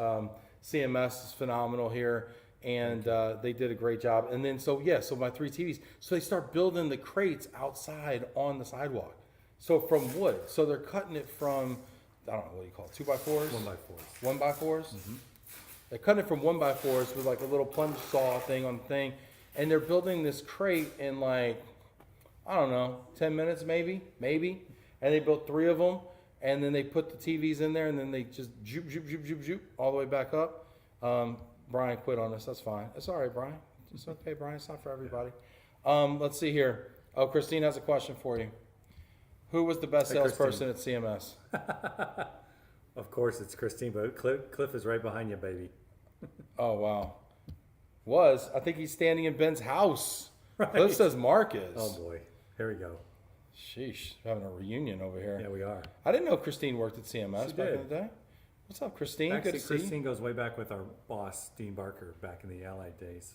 Speaker 1: CMS is phenomenal here, and they did a great job. And then so my 3 TVs. So they start building the crates outside on the sidewalk. So from wood. So they're cutting it from, I don't know what you call it, 2x4s,
Speaker 4: 1x4s.
Speaker 1: 1x4s. They're cutting it from 1x4s with like a little plunge saw thing on the thing, and they're building this crate in like, I don't know, 10 minutes maybe. And they built 3 of them, and then they put the TVs in there, and then they just zoop, all the way back up. Brian quit on us, that's fine. It's all right, Brian. It's okay, Brian, it's not for everybody. Let's see here. Oh, Christine has a question for you. Who was the best
Speaker 4: Hey,
Speaker 1: salesperson at CMS?
Speaker 4: Of course, it's Christine, but Cliff is right behind you, baby.
Speaker 1: Oh, wow. I think he's standing in Ben's house.
Speaker 4: Right.
Speaker 1: Cliff says Mark is.
Speaker 4: Oh boy, here we go.
Speaker 1: Sheesh, we're having a reunion over here.
Speaker 4: Yeah, we are.
Speaker 1: I didn't know Christine worked at CMS
Speaker 4: She
Speaker 1: back in
Speaker 4: did.
Speaker 1: the day. What's up, Christine?
Speaker 4: Actually,
Speaker 1: Good to see you.
Speaker 4: Christine goes way back with our boss, Dean Barker, back in the Allied days.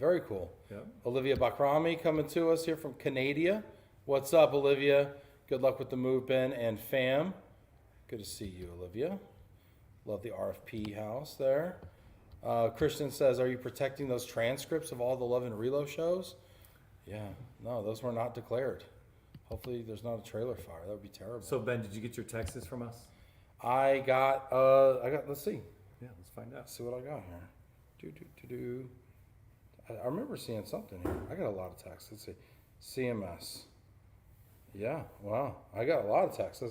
Speaker 1: Very cool.
Speaker 4: Yep.
Speaker 1: Olivia Bakrami coming to us here from Canada. What's up, Olivia? Good luck with the move, Ben and fam. Good to see you, Olivia. Love the RFP house there. Christian says, are you protecting those transcripts of all the Love and Relo shows? Yeah, no, those were not declared. Hopefully there's not a trailer fire. That would be terrible.
Speaker 4: So Ben, did you get your texts from us?
Speaker 1: I got, let's see.
Speaker 4: Yeah, let's find out.
Speaker 1: Let's see what I got here. I remember seeing something here. I got a lot of texts. Let's see. CMS. Yeah, wow. I got a lot of texts.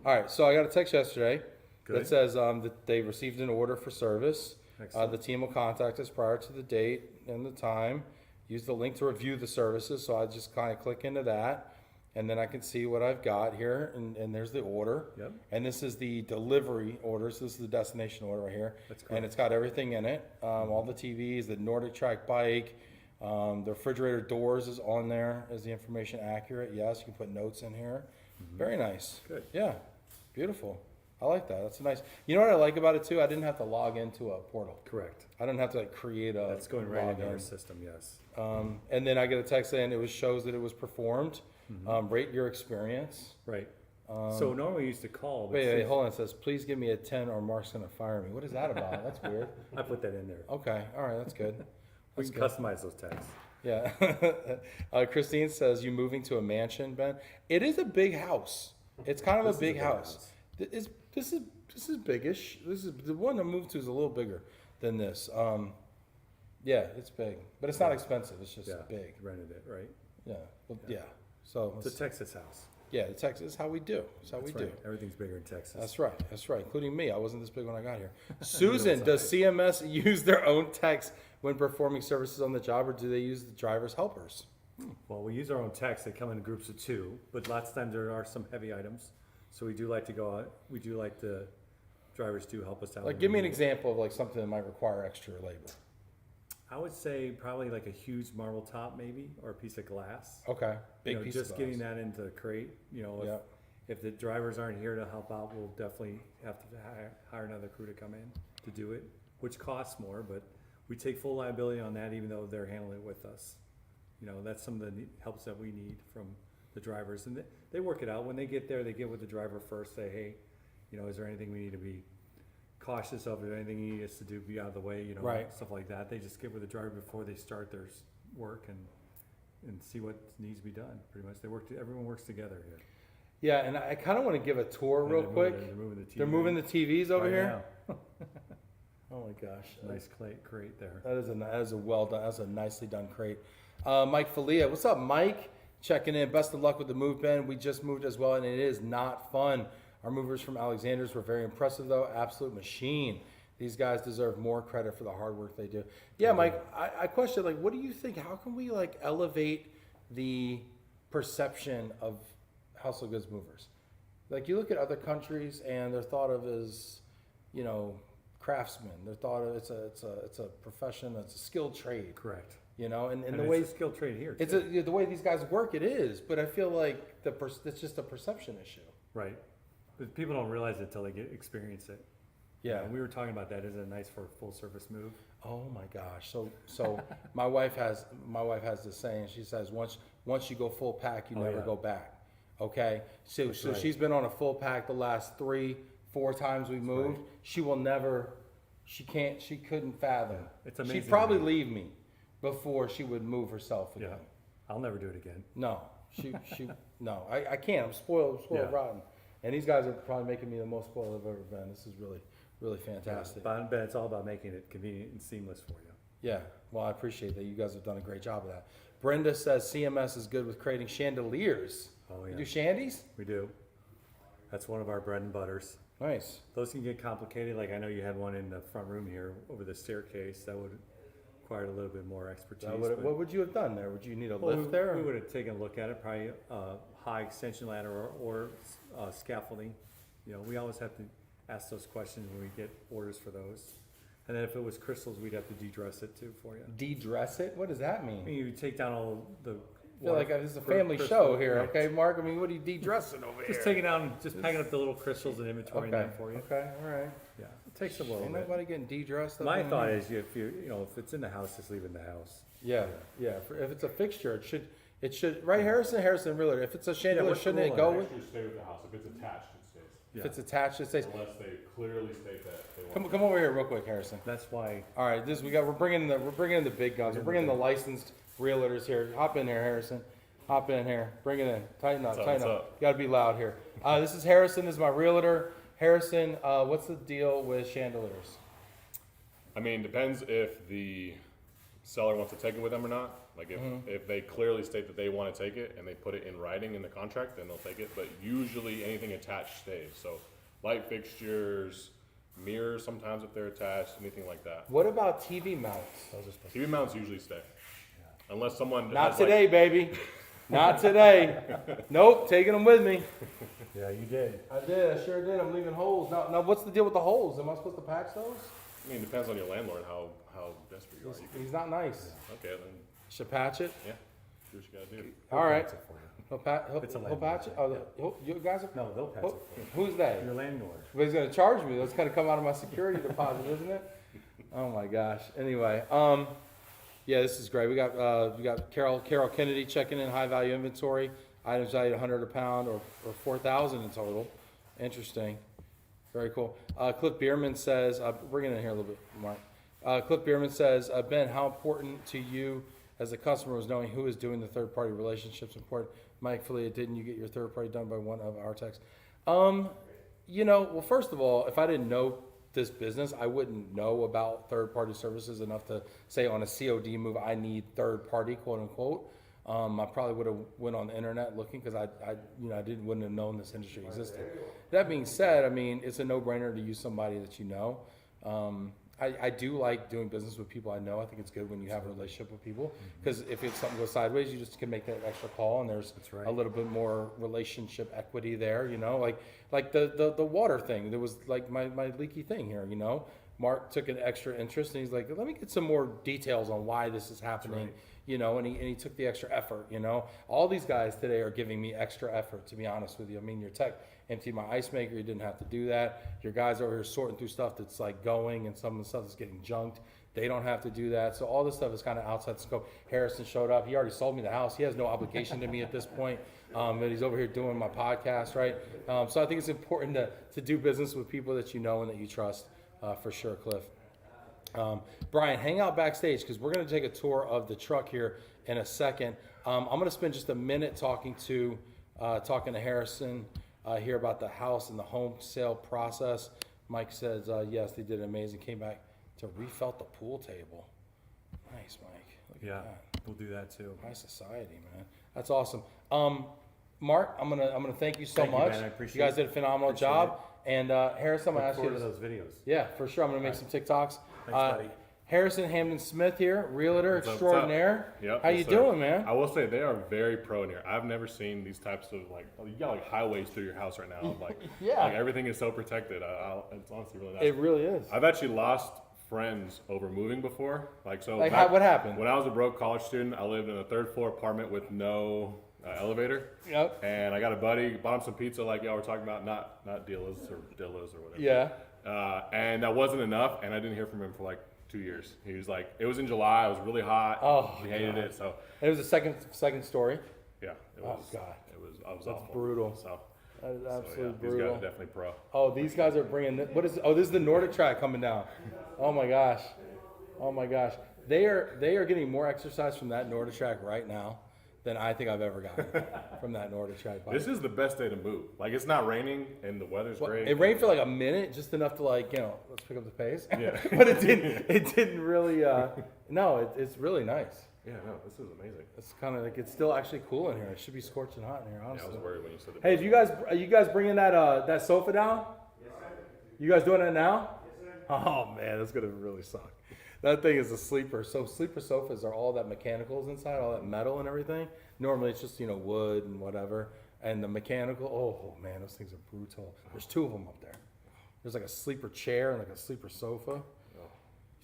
Speaker 1: All right, so I got a text yesterday
Speaker 4: Good.
Speaker 1: that says that they received an order for service.
Speaker 4: Excellent.
Speaker 1: The team will contact us prior to the date and the time. Use the link to review the services. So I just kind of click into that, and then I can see what I've got here, and there's the order.
Speaker 4: Yep.
Speaker 1: And this is the delivery order. So this is the destination order right here.
Speaker 4: That's
Speaker 1: And
Speaker 4: correct.
Speaker 1: it's got everything in it. All the TVs, the Nordic Track bike, the refrigerator doors is on there. Is the information accurate? Yes. You can put notes in here. Very nice.
Speaker 4: Good.
Speaker 1: Yeah. Beautiful. I like that. That's a nice. You know what I like about it too? I didn't have to log into a portal.
Speaker 4: Correct.
Speaker 1: I didn't have to like create a.
Speaker 4: That's going right into
Speaker 1: login.
Speaker 4: our system, yes.
Speaker 1: And then I get a text saying it shows that it was performed. Rate your experience.
Speaker 4: Right. So normally we used to call, but
Speaker 1: Wait,
Speaker 4: since-
Speaker 1: hold on. It says, please give me a 10 or Mark's gonna fire me. What is that about? That's weird.
Speaker 4: I put that in there.
Speaker 1: Okay. All right. That's good.
Speaker 4: We
Speaker 1: That's
Speaker 4: can
Speaker 1: good.
Speaker 4: customize those texts.
Speaker 1: Yeah. Christine says, you moving to a mansion, Ben? It is a big house. It's kind of
Speaker 4: This
Speaker 1: a
Speaker 4: is
Speaker 1: big house. This is biggish. This is the one I moved to is a little bigger than this. Yeah, it's big, but it's not expensive. It's just
Speaker 4: Yeah.
Speaker 1: big.
Speaker 4: Rented it, right?
Speaker 1: Yeah. Well, yeah. So
Speaker 4: It's a Texas house.
Speaker 1: Yeah, Texas is how we do. It's how we
Speaker 4: That's
Speaker 1: do.
Speaker 4: right. Everything's bigger in Texas.
Speaker 1: That's right. That's right. Including me. I wasn't this big when I got here. Susan, does CMS use their own techs when performing services on the job, or do they use the driver's helpers?
Speaker 4: Well, we use our own techs. They come in groups of 2, but lots of times there are some heavy items. So we do like to go out. We do like the drivers to help us out.
Speaker 1: Like,
Speaker 4: when
Speaker 1: give
Speaker 4: we
Speaker 1: me an
Speaker 4: need it.
Speaker 1: example of like something that might require extra labor.
Speaker 4: I would say probably like a huge marble top maybe, or a piece of glass.
Speaker 1: Okay. Big
Speaker 4: You know,
Speaker 1: piece
Speaker 4: just
Speaker 1: of
Speaker 4: getting
Speaker 1: glass.
Speaker 4: that into the crate, you know,
Speaker 1: Yeah.
Speaker 4: if the drivers aren't here to help out, we'll definitely have to hire another crew to come in to do it, which costs more, but we take full liability on that even though they're handling it with us. You know, that's some of the helps that we need from the drivers, and they work it out. When they get there, they get with the driver first, say, hey, you know, is there anything we need to be cautious of, or anything you need us to do, be out of the way, you know,
Speaker 1: Right.
Speaker 4: stuff like that. They just get with the driver before they start their work and see what needs to be done, pretty much. Everyone works together here.
Speaker 1: Yeah, and I kind of want to give a tour
Speaker 4: And
Speaker 1: real
Speaker 4: they're
Speaker 1: quick.
Speaker 4: They're moving the TV
Speaker 1: They're moving the TVs over
Speaker 4: right
Speaker 1: here.
Speaker 4: now.
Speaker 1: Oh my gosh.
Speaker 4: Nice crate there.
Speaker 1: That is a well done. That's a nicely done crate. Mike Falia, what's up, Mike? Checking in. Best of luck with the move, Ben. We just moved as well, and it is not fun. Our movers from Alexander's were very impressive, though. Absolute machine. These guys deserve more credit for the hard work they do. Yeah, Mike. I question, like, what do you think? How can we like elevate the perception of household goods movers? Like, you look at other countries, and they're thought of as, you know, craftsmen. They're thought of it's a profession. It's a skilled trade.
Speaker 4: Correct.
Speaker 1: You know, and
Speaker 4: And
Speaker 1: the
Speaker 4: it's
Speaker 1: way
Speaker 4: a skilled trade here,
Speaker 1: it's
Speaker 4: too.
Speaker 1: the way these guys work, it is. But I feel like it's just a perception issue.
Speaker 4: Right. But people don't realize it until they experience it.
Speaker 1: Yeah.
Speaker 4: And we were talking about that. Isn't it nice for a full service move?
Speaker 1: Oh my gosh. So my wife has this saying. She says once you go full pack, you
Speaker 4: Oh,
Speaker 1: never
Speaker 4: yeah.
Speaker 1: go back. Okay. So
Speaker 4: right.
Speaker 1: she's been on a full pack the last 3-4 times we moved.
Speaker 4: right.
Speaker 1: She will never. She couldn't fathom.
Speaker 4: It's amazing
Speaker 1: She'd probably
Speaker 4: to me.
Speaker 1: leave me before she would move herself again.
Speaker 4: Yeah. I'll never do it again.
Speaker 1: No, no, I can't. I'm spoiled
Speaker 4: Yeah.
Speaker 1: rotten. And these guys are probably making me the most spoiled I've ever been. This is really, really fantastic.
Speaker 4: But it's all about making it convenient and seamless for you.
Speaker 1: Yeah, well, I appreciate that. You guys have done a great job of that. Brenda says CMS is good with creating chandeliers.
Speaker 4: Oh,
Speaker 1: You
Speaker 4: yeah.
Speaker 1: do shandies?
Speaker 4: We do. That's one of our bread and butters.
Speaker 1: Nice.
Speaker 4: Those can get complicated. Like I know you had one in the front room here over the staircase. That would require a little bit more expertise. but-
Speaker 1: What would you have done there? Would you need a
Speaker 4: Well,
Speaker 1: lift there?
Speaker 4: We would have taken a look at it, probably high extension ladder or scaffolding. You know, we always have to ask those questions when we get orders for those. And then if it was crystals, we'd have to de-dress it too for you.
Speaker 1: De-dress it? What does that mean?
Speaker 4: I mean, you take down all the.
Speaker 1: I feel like this is a
Speaker 4: water-
Speaker 1: family
Speaker 4: crystal,
Speaker 1: show here,
Speaker 4: right.
Speaker 1: okay, Mark? I mean, what are you de-dressing over
Speaker 4: Just
Speaker 1: here?
Speaker 4: taking down, just packing up the little crystals and inventorying
Speaker 1: Okay,
Speaker 4: them for you.
Speaker 1: okay, all right.
Speaker 4: Yeah, it takes a little
Speaker 1: Ain't
Speaker 4: bit.
Speaker 1: nobody getting de-dressed. up
Speaker 4: My
Speaker 1: in
Speaker 4: thought
Speaker 1: here.
Speaker 4: is if it's in the house, just leave it in the house.
Speaker 1: Yeah. If it's a fixture, it should, right, Harrison Realtor, if it's a chandelier,
Speaker 4: what's the
Speaker 1: shouldn't it
Speaker 4: rule
Speaker 1: go
Speaker 4: on
Speaker 1: with,
Speaker 5: Actually stay with the house. If it's attached, it stays.
Speaker 1: if it's attached, it stays.
Speaker 5: Unless they clearly state that they want.
Speaker 1: Come over here real quick, Harrison.
Speaker 4: That's why,
Speaker 1: All right, we're bringing in the big guns. We're bringing in the licensed realtors here. Hop in there, Harrison. Hop in here. Bring it in. Tighten up. Tighten up. You gotta be loud here. This is Harrison. This is my realtor. Harrison, what's the deal with chandeliers?
Speaker 5: I mean, depends if the seller wants to take it with them or not. Like if they clearly state that they want to take it and they put it in writing in the contract, then they'll take it. But usually anything attached stays. So light fixtures, mirrors sometimes if they're attached, anything like that.
Speaker 1: What about TV mounts?
Speaker 5: TV mounts usually stay. Unless someone
Speaker 1: Not
Speaker 5: has,
Speaker 1: today, baby. Not today. Nope, taking them with me.
Speaker 4: yeah, you did.
Speaker 1: I did. I sure did. I'm leaving holes. Now, what's the deal with the holes? Am I supposed to patch those?
Speaker 5: I mean, it depends on your landlord how desperate you are.
Speaker 1: He's not nice.
Speaker 5: Okay, then
Speaker 1: Should patch it.
Speaker 5: yeah, do what you gotta do.
Speaker 1: All right.
Speaker 4: That's it for you.
Speaker 1: He'll
Speaker 4: a landlord
Speaker 1: patch it. Oh, you guys are.
Speaker 4: No, they'll patch it for you.
Speaker 1: Who's they?
Speaker 4: Your landlord.
Speaker 1: But he's gonna charge me. That's gotta come out of my security deposit, isn't it? Oh my gosh. Anyway, yeah, this is great. We got Carol Kennedy checking in high value inventory. Items valued 100 a pound or 4,000 in total. Interesting. Very cool. Cliff Bierman says, bring it in here a little bit, Mark. Cliff Bierman says, Ben, how important to you as a customer was knowing who is doing the third party relationships important? Mike Falia, didn't you get your third party done by one of our techs? Well, first of all, if I didn't know this business, I wouldn't know about third party services enough to say on a COD move, I need third party, quote unquote. I probably would have went on the internet looking because I wouldn't have known this industry existed. That being said, I mean, it's a no-brainer to use somebody that you know. I do like doing business with people I know. I think it's good when you have a relationship with people because if it's something goes sideways, you just can make that extra call and there's a little bit more relationship equity there, you know, like the water thing. There was like my leaky thing here, you know. Mark took an extra interest and he's like, let me get some more details on why this is happening, you know, and he took the extra effort, you know. All these guys today are giving me extra effort, to be honest with you. I mean, your tech emptied my ice maker, you didn't have to do that. Your guys over here sorting through stuff that's like going and some of the stuff that's getting junked. They don't have to do that. So all this stuff is kind of outside the scope. Harrison showed up. He already sold me the house. He has no obligation to me at this point. But he's over here doing my podcast, right? So I think it's important to do business with people that you know and that you trust. For sure, Cliff. Brian, hang out backstage because we're going to take a tour of the truck here in a second. I'm going to spend just a minute talking to Harrison here about the house and the home sale process. Mike says, yes, they did amazing. Came back to refelt the pool table. Nice, Mike. Look at that.
Speaker 4: We'll do that too.
Speaker 1: High society, man. That's awesome. Mark, I'm gonna thank you so
Speaker 4: Thank you,
Speaker 1: much.
Speaker 4: man. I appreciate
Speaker 1: you guys
Speaker 4: it.
Speaker 1: did a phenomenal
Speaker 4: Appreciate
Speaker 1: job. And Harrison, I'm gonna
Speaker 4: Look
Speaker 1: ask you
Speaker 4: forward to
Speaker 1: this.
Speaker 4: those videos.
Speaker 1: Yeah, for sure. I'm gonna make some TikToks.
Speaker 4: buddy.
Speaker 1: Harrison Hampden-Smith here, realtor
Speaker 5: What's up,
Speaker 1: extraordinaire.
Speaker 5: Yep,
Speaker 1: How
Speaker 5: yes,
Speaker 1: you
Speaker 5: sir.
Speaker 1: doing, man?
Speaker 5: I will say they are very pro in here. I've never seen these types of you got like highways through your house right now. Like,
Speaker 1: Yeah.
Speaker 5: like everything is so protected. It's honestly really nice.
Speaker 1: It really is.
Speaker 5: I've actually lost friends over moving before. Like so.
Speaker 1: Like,
Speaker 5: back-
Speaker 1: what happened?
Speaker 5: When I was a broke college student, I lived in a third floor apartment with no elevator.
Speaker 1: Yep.
Speaker 5: And I got a buddy, bought him some pizza like y'all were talking about, not Dillas or Dillas or whatever.
Speaker 1: Yeah.
Speaker 5: And that wasn't enough, and I didn't hear from him for like 2 years. He was like, it was in July, it was really hot.
Speaker 1: Oh,
Speaker 5: he hated it. So
Speaker 1: It was a second story.
Speaker 5: yeah, it
Speaker 1: Oh,
Speaker 5: was.
Speaker 1: God.
Speaker 5: I was
Speaker 1: That's
Speaker 5: awful.
Speaker 1: brutal.
Speaker 5: So,
Speaker 1: That is
Speaker 5: so yeah,
Speaker 1: absolutely
Speaker 5: these
Speaker 1: brutal.
Speaker 5: guys are definitely pro.
Speaker 1: Oh, these guys are bringing. This is the Nordic track coming down. Oh my gosh. Oh my gosh. They are getting more exercise from that Nordic track right now than I think I've ever gotten from that Nordic track bike.
Speaker 5: This is the best day to move. Like it's not raining and the weather's
Speaker 1: Well,
Speaker 5: great.
Speaker 1: it rained for like a minute, just enough to let's pick up the pace.
Speaker 5: Yeah.
Speaker 1: But it didn't really. No, it's really nice.
Speaker 5: Yeah, no, this is amazing.
Speaker 1: It's kind of like it's still actually cool in here. It should be scorching hot in here,
Speaker 5: Yeah, I
Speaker 1: honestly.
Speaker 5: was worried when you said it.
Speaker 1: Hey, are you guys bringing that sofa down? Yes, sir. You guys doing it now? Yes, sir. Oh man, that's gonna really suck. That thing is a sleeper. So sleeper sofas are all that mechanicals inside, all that metal and everything. Normally it's just wood and whatever. And the mechanical, oh man, those things are brutal. There's two of them up there. There's like a sleeper chair and like a sleeper sofa. You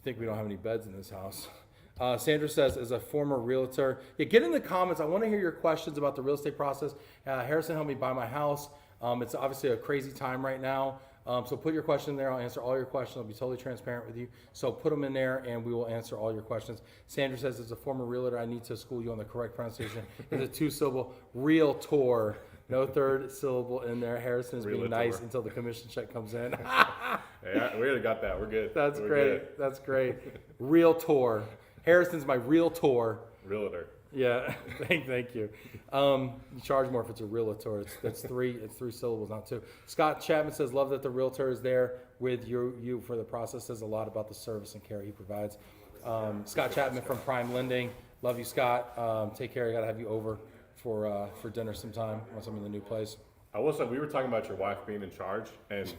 Speaker 1: think we don't have any beds in this house? Sandra says, as a former realtor, get in the comments. I want to hear your questions about the real estate process. Harrison helped me buy my house. It's obviously a crazy time right now. So put your question in there. I'll answer all your questions. I'll be totally transparent with you. So put them in there and we will answer all your questions. Sandra says, as a former realtor, I need to school you on the correct pronunciation. It's a 2-syllable Realtor. No third syllable in there. Harrison is being
Speaker 5: Realtor.
Speaker 1: nice until the commission check comes in.
Speaker 5: Yeah, we already got that. We're good.
Speaker 1: That's
Speaker 5: We're
Speaker 1: great.
Speaker 5: good.
Speaker 1: That's great. Realtor. Harrison's my Realtor.
Speaker 5: Realtor.
Speaker 1: Yeah, thank you. You charge more if it's a realtor. It's three syllables, not two. Scott Chapman says, love that the realtor is there with you for the process. Says a lot about the service and care he provides. Scott Chapman from Prime Lending. Love you, Scott. Take care. I gotta have you over for dinner sometime once I'm in the new place.
Speaker 5: I will say, we were talking about your wife being in charge, and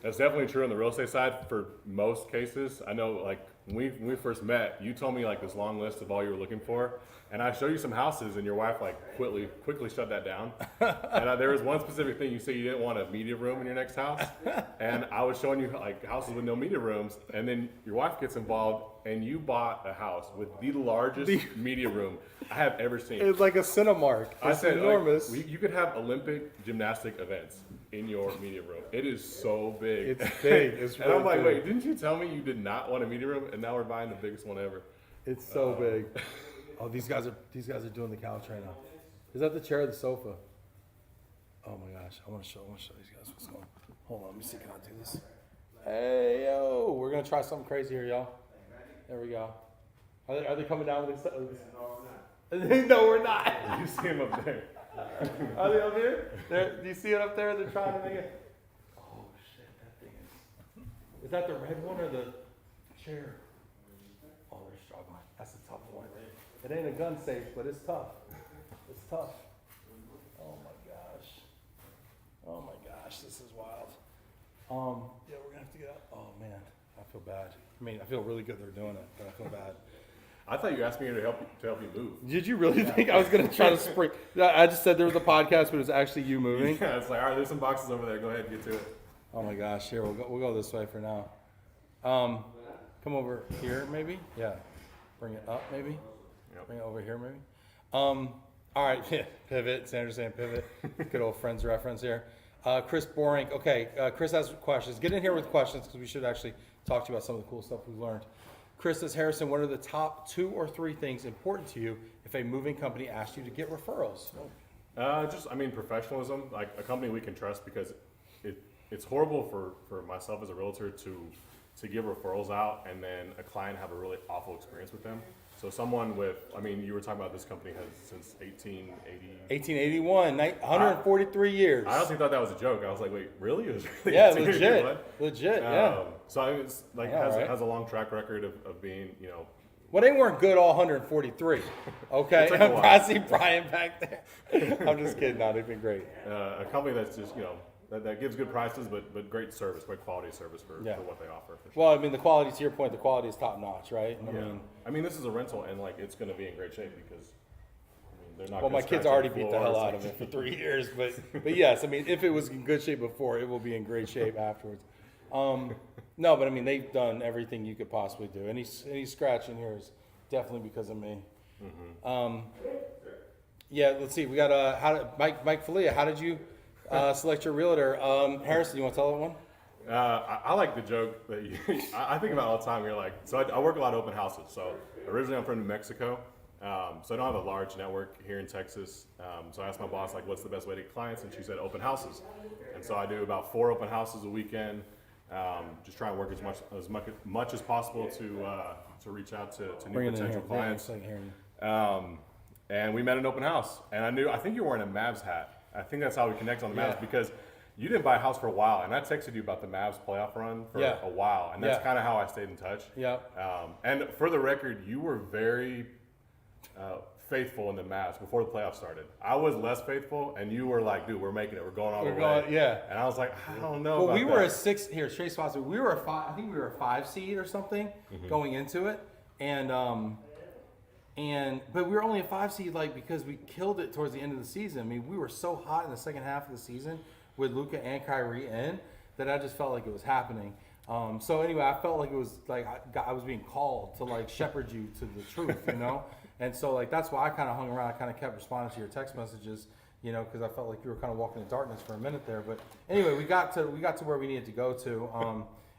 Speaker 5: that's definitely true on the real estate side for most cases. I know, like, when we first met, you told me, like, this long list of all you were looking for, and I showed you some houses, and your wife, like, quickly shut that down. And there was one specific thing. You said you didn't want a media room in your next house, and I was showing you, like, houses with no media rooms, and then your wife gets involved, and you bought a house with the largest media room I have ever seen.
Speaker 1: It's like a Cinemark.
Speaker 5: I
Speaker 1: It's
Speaker 5: said,
Speaker 1: enormous.
Speaker 5: like, you could have Olympic gymnastic events in your media room. It is so big.
Speaker 1: It's big. It's
Speaker 5: and I'm
Speaker 1: really
Speaker 5: like,
Speaker 1: big.
Speaker 5: wait, didn't you tell me you did not want a media room? And now we're buying the biggest one ever.
Speaker 1: It's so big. Oh, these guys are doing the couch right now. Is that the chair or the sofa? Oh my gosh, I want to show these guys what's going on. Hold on, let me see, can I do this? Hey, yo, we're going to try something crazy here, y'all. There we go. Are they coming down with this? No, we're not.
Speaker 5: You see him up there.
Speaker 1: Are they up here? Do you see it up there? They're trying to make it. Oh, shit, that thing is. Is that the red one or the chair? Oh, they're struggling. That's a tough one. It ain't a gun safe, but it's tough. It's tough. Oh my gosh. Oh my gosh, this is wild. Yeah, we're gonna have to get out. Oh man, I feel bad. I mean, I feel really good they're doing it, but I feel bad.
Speaker 5: I thought you asked me to help you move.
Speaker 1: Did you really think I was gonna try to spring? I just said there was a podcast, but it was actually you moving.
Speaker 5: Yeah, it's like, all right, there's some boxes over there. Go ahead, get to it.
Speaker 1: Oh my gosh, here we'll go this way for now. Come over here maybe. Yeah, bring it up maybe.
Speaker 5: Yep.
Speaker 1: Bring it over here maybe. All right, pivot. Sanders saying pivot. Good old Friends reference here. Chris Boring. Okay, Chris has questions. Get in here with questions because we should actually talk to you about some of the cool stuff we've learned. Chris says, Harrison, what are the top 2 or 3 things important to you if a moving company asks you to get referrals?
Speaker 5: Professionalism, like a company we can trust, because it's horrible for myself as a realtor to give referrals out and then a client have a really awful experience with them. So someone with, you were talking about this company has since 1880.
Speaker 1: 1881, 143 years.
Speaker 5: I honestly thought that was a joke. I was like, wait, really? It was really
Speaker 1: Yeah,
Speaker 5: 1881?
Speaker 1: legit, yeah.
Speaker 5: So it's like
Speaker 1: Yeah, right.
Speaker 5: has a long track record of being,
Speaker 1: Well, they weren't good all 143. Okay,
Speaker 5: It took a while.
Speaker 1: I see Brian back there. I'm just kidding. No, they've been great.
Speaker 5: a company that's just, that gives good prices, but great service, great quality service for
Speaker 1: Yeah.
Speaker 5: what they offer. For sure.
Speaker 1: Well, I mean, the quality, to your point, the quality is top notch, right?
Speaker 5: I mean, this is a rental, and like it's going to be in great shape because they're not.
Speaker 1: Well,
Speaker 5: gonna
Speaker 1: my kids
Speaker 5: scratch
Speaker 1: already
Speaker 5: the
Speaker 1: beat the
Speaker 5: floor.
Speaker 1: hell
Speaker 5: It's
Speaker 1: out
Speaker 5: like-
Speaker 1: of it for 3 years, but yes, I mean, if it was in good shape before, it will be in great shape afterwards. No, but I mean, they've done everything you could possibly do. Any scratch in here is definitely because of me. Yeah, let's see. We got Mike Falia. How did you select your realtor? Harrison, you want to tell that one?
Speaker 5: I like the joke that I think about all the time. You're like, so I work a lot of open houses. So originally I'm from New Mexico, so I don't have a large network here in Texas. So I asked my boss, like, what's the best way to get clients? And she said open houses. And so I do about 4 open houses a weekend. Just try and work as much as possible to reach out to new
Speaker 1: Bring it in
Speaker 5: potential
Speaker 1: here.
Speaker 5: clients.
Speaker 1: Yeah, it's like here.
Speaker 5: And we met at an open house, and I think you were wearing a Mavs hat. I think that's how we connect on the Mavs
Speaker 1: Yeah.
Speaker 5: because you didn't buy a house for a while, and I texted you about the Mavs playoff run for
Speaker 1: Yeah.
Speaker 5: a while, and that's
Speaker 1: Yeah.
Speaker 5: kind of how I stayed in touch.
Speaker 1: Yeah.
Speaker 5: And for the record, you were very faithful in the Mavs before the playoffs started. I was less faithful, and you were like, dude, we're making it. We're going all the way.
Speaker 1: Yeah.
Speaker 5: And I was like, I don't know
Speaker 1: Well,
Speaker 5: about
Speaker 1: we were
Speaker 5: that.
Speaker 1: a 6 here. Trey Sponsor. We were a 5. I think we were a 5 seed or something going into it, but we were only a 5 seed because we killed it towards the end of the season. I mean, we were so hot in the second half of the season with Luka and Kyrie in that I just felt like it was happening. So anyway, I felt like it was like I was being called to shepherd you to the truth, And so that's why I kind of hung around. I kind of kept responding to your text messages, because I felt like you were kind of walking in darkness for a minute there. But anyway, we got to where we needed to go to,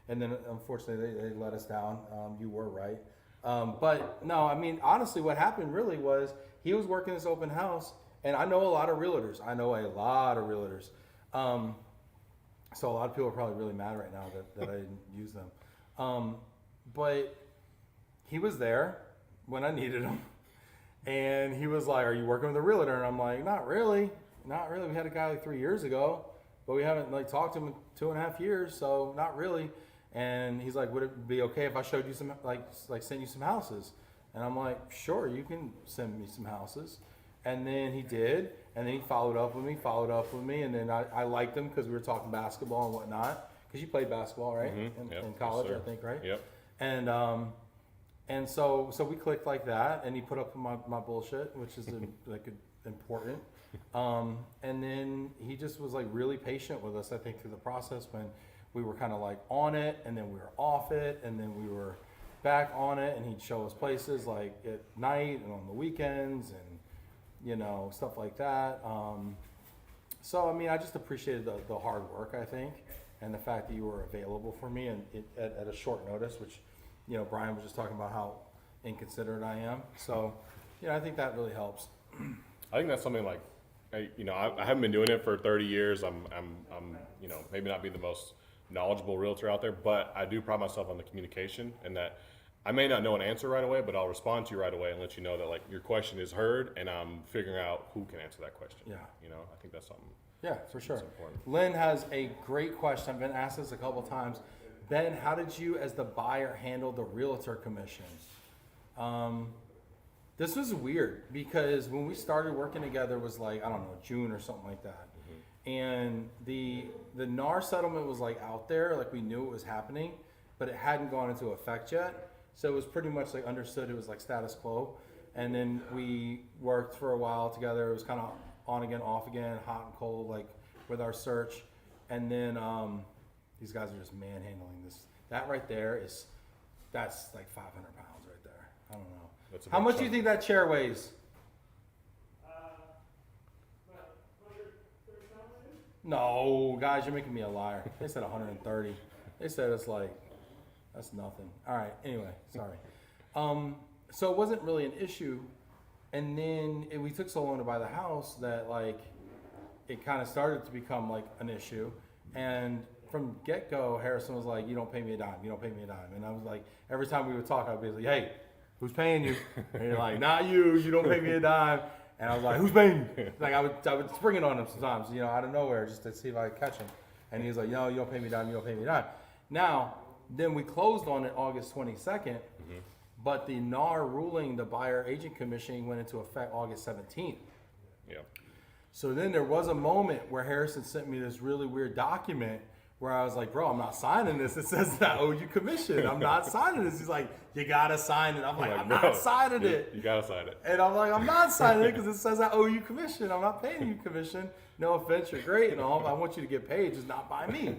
Speaker 1: and then unfortunately they let us down. You were right, but no, I mean honestly, what happened really was he was working this open house, and I know a lot of realtors. So a lot of people are probably really mad right now that I didn't use them. But he was there when I needed him. And he was like, are you working with a realtor? And I'm like, not really. We had a guy 3 years ago, but we haven't talked to him in 2.5 years. So not really. And he's like, would it be okay if I showed you some, send you some houses? And I'm like, sure, you can send me some houses. And then he did. And then he followed up with me. And then I liked him because we were talking basketball and whatnot. Because you played basketball, right?
Speaker 5: Yep.
Speaker 1: In college,
Speaker 5: Yes, sir.
Speaker 1: I think, right?
Speaker 5: Yep.
Speaker 1: And so we clicked like that, and he put up my bullshit, which is important. And then he just was really patient with us, I think, through the process when we were kind of on it, and then we were off it, and then we were back on it, and he'd show us places at night and on the weekends and stuff like that. So I mean, I just appreciated the hard work, I think, and the fact that you were available for me and at a short notice, which Brian was just talking about how inconsiderate I am. So I think that really helps.
Speaker 5: I think that's something I haven't been doing it for 30 years. I'm maybe not being the most knowledgeable realtor out there, but I do pride myself on the communication and that I may not know an answer right away, but I'll respond to you right away and let you know that your question is heard and I'm figuring out who can answer that question.
Speaker 1: Yeah.
Speaker 5: I think that's something.
Speaker 1: Yeah, for sure.
Speaker 5: important.
Speaker 1: Lynn has a great question. I've been asked this a couple times. Ben, how did you as the buyer handle the realtor commission? This was weird because when we started working together was like, I don't know, June or something like that. And the NAR settlement was like out there, like we knew it was happening, but it hadn't gone into effect yet. So it was pretty much like understood it was like status quo. And then we worked for a while together. It was kind of on again, off again, hot and cold, like with our search. And then these guys are just manhandling this. That right there that's like 500 pounds right there. I don't know.
Speaker 5: That's a
Speaker 1: How
Speaker 5: big
Speaker 1: much do
Speaker 5: chunk.
Speaker 1: you think that chair weighs? No, guys, you're making me a liar. They said 130. They said it's like, that's nothing. All right, anyway, sorry. So it wasn't really an issue. And then we took so long to buy the house that like, it kind of started to become like an issue. And from get-go, Harrison was like, you don't pay me a dime, you don't pay me a dime. And I was like, every time we would talk, I'd be like, hey, who's paying you? And you're like, not you don't pay me a dime. And I was like, who's paying you? Like I would spring it on him sometimes, you know, out of nowhere just to see if I could catch him. And he was like, no, you don't pay me a dime, you don't pay me a dime. Now, then we closed on it August 22nd, but the NAR ruling, the buyer agent commission went into effect August 17th.
Speaker 5: Yeah.
Speaker 1: So then there was a moment where Harrison sent me this really weird document where I was like, bro, I'm not signing this. It says that I owe you commission. I'm not signing this. He's like, you gotta sign it. I'm like, I'm
Speaker 5: no,
Speaker 1: not signing
Speaker 5: you-
Speaker 1: it.
Speaker 5: You gotta sign it.
Speaker 1: And I'm like, I'm not signing it because it says I owe you commission. I'm not paying you commission. No offense, you're great and all. I want you to get paid, just not by me.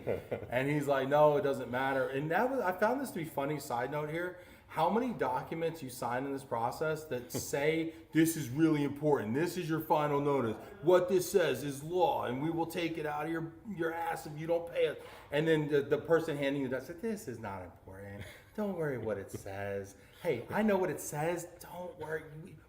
Speaker 1: And he's like, no, it doesn't matter. And I found this to be funny. Side note here. How many documents you sign in this process that say this is really important, this is your final notice, what this says is law, and we will take it out of your ass if you don't pay us. And then the person handing you that said, this is not important. Don't worry what it says. Hey, I know what it says. Don't worry.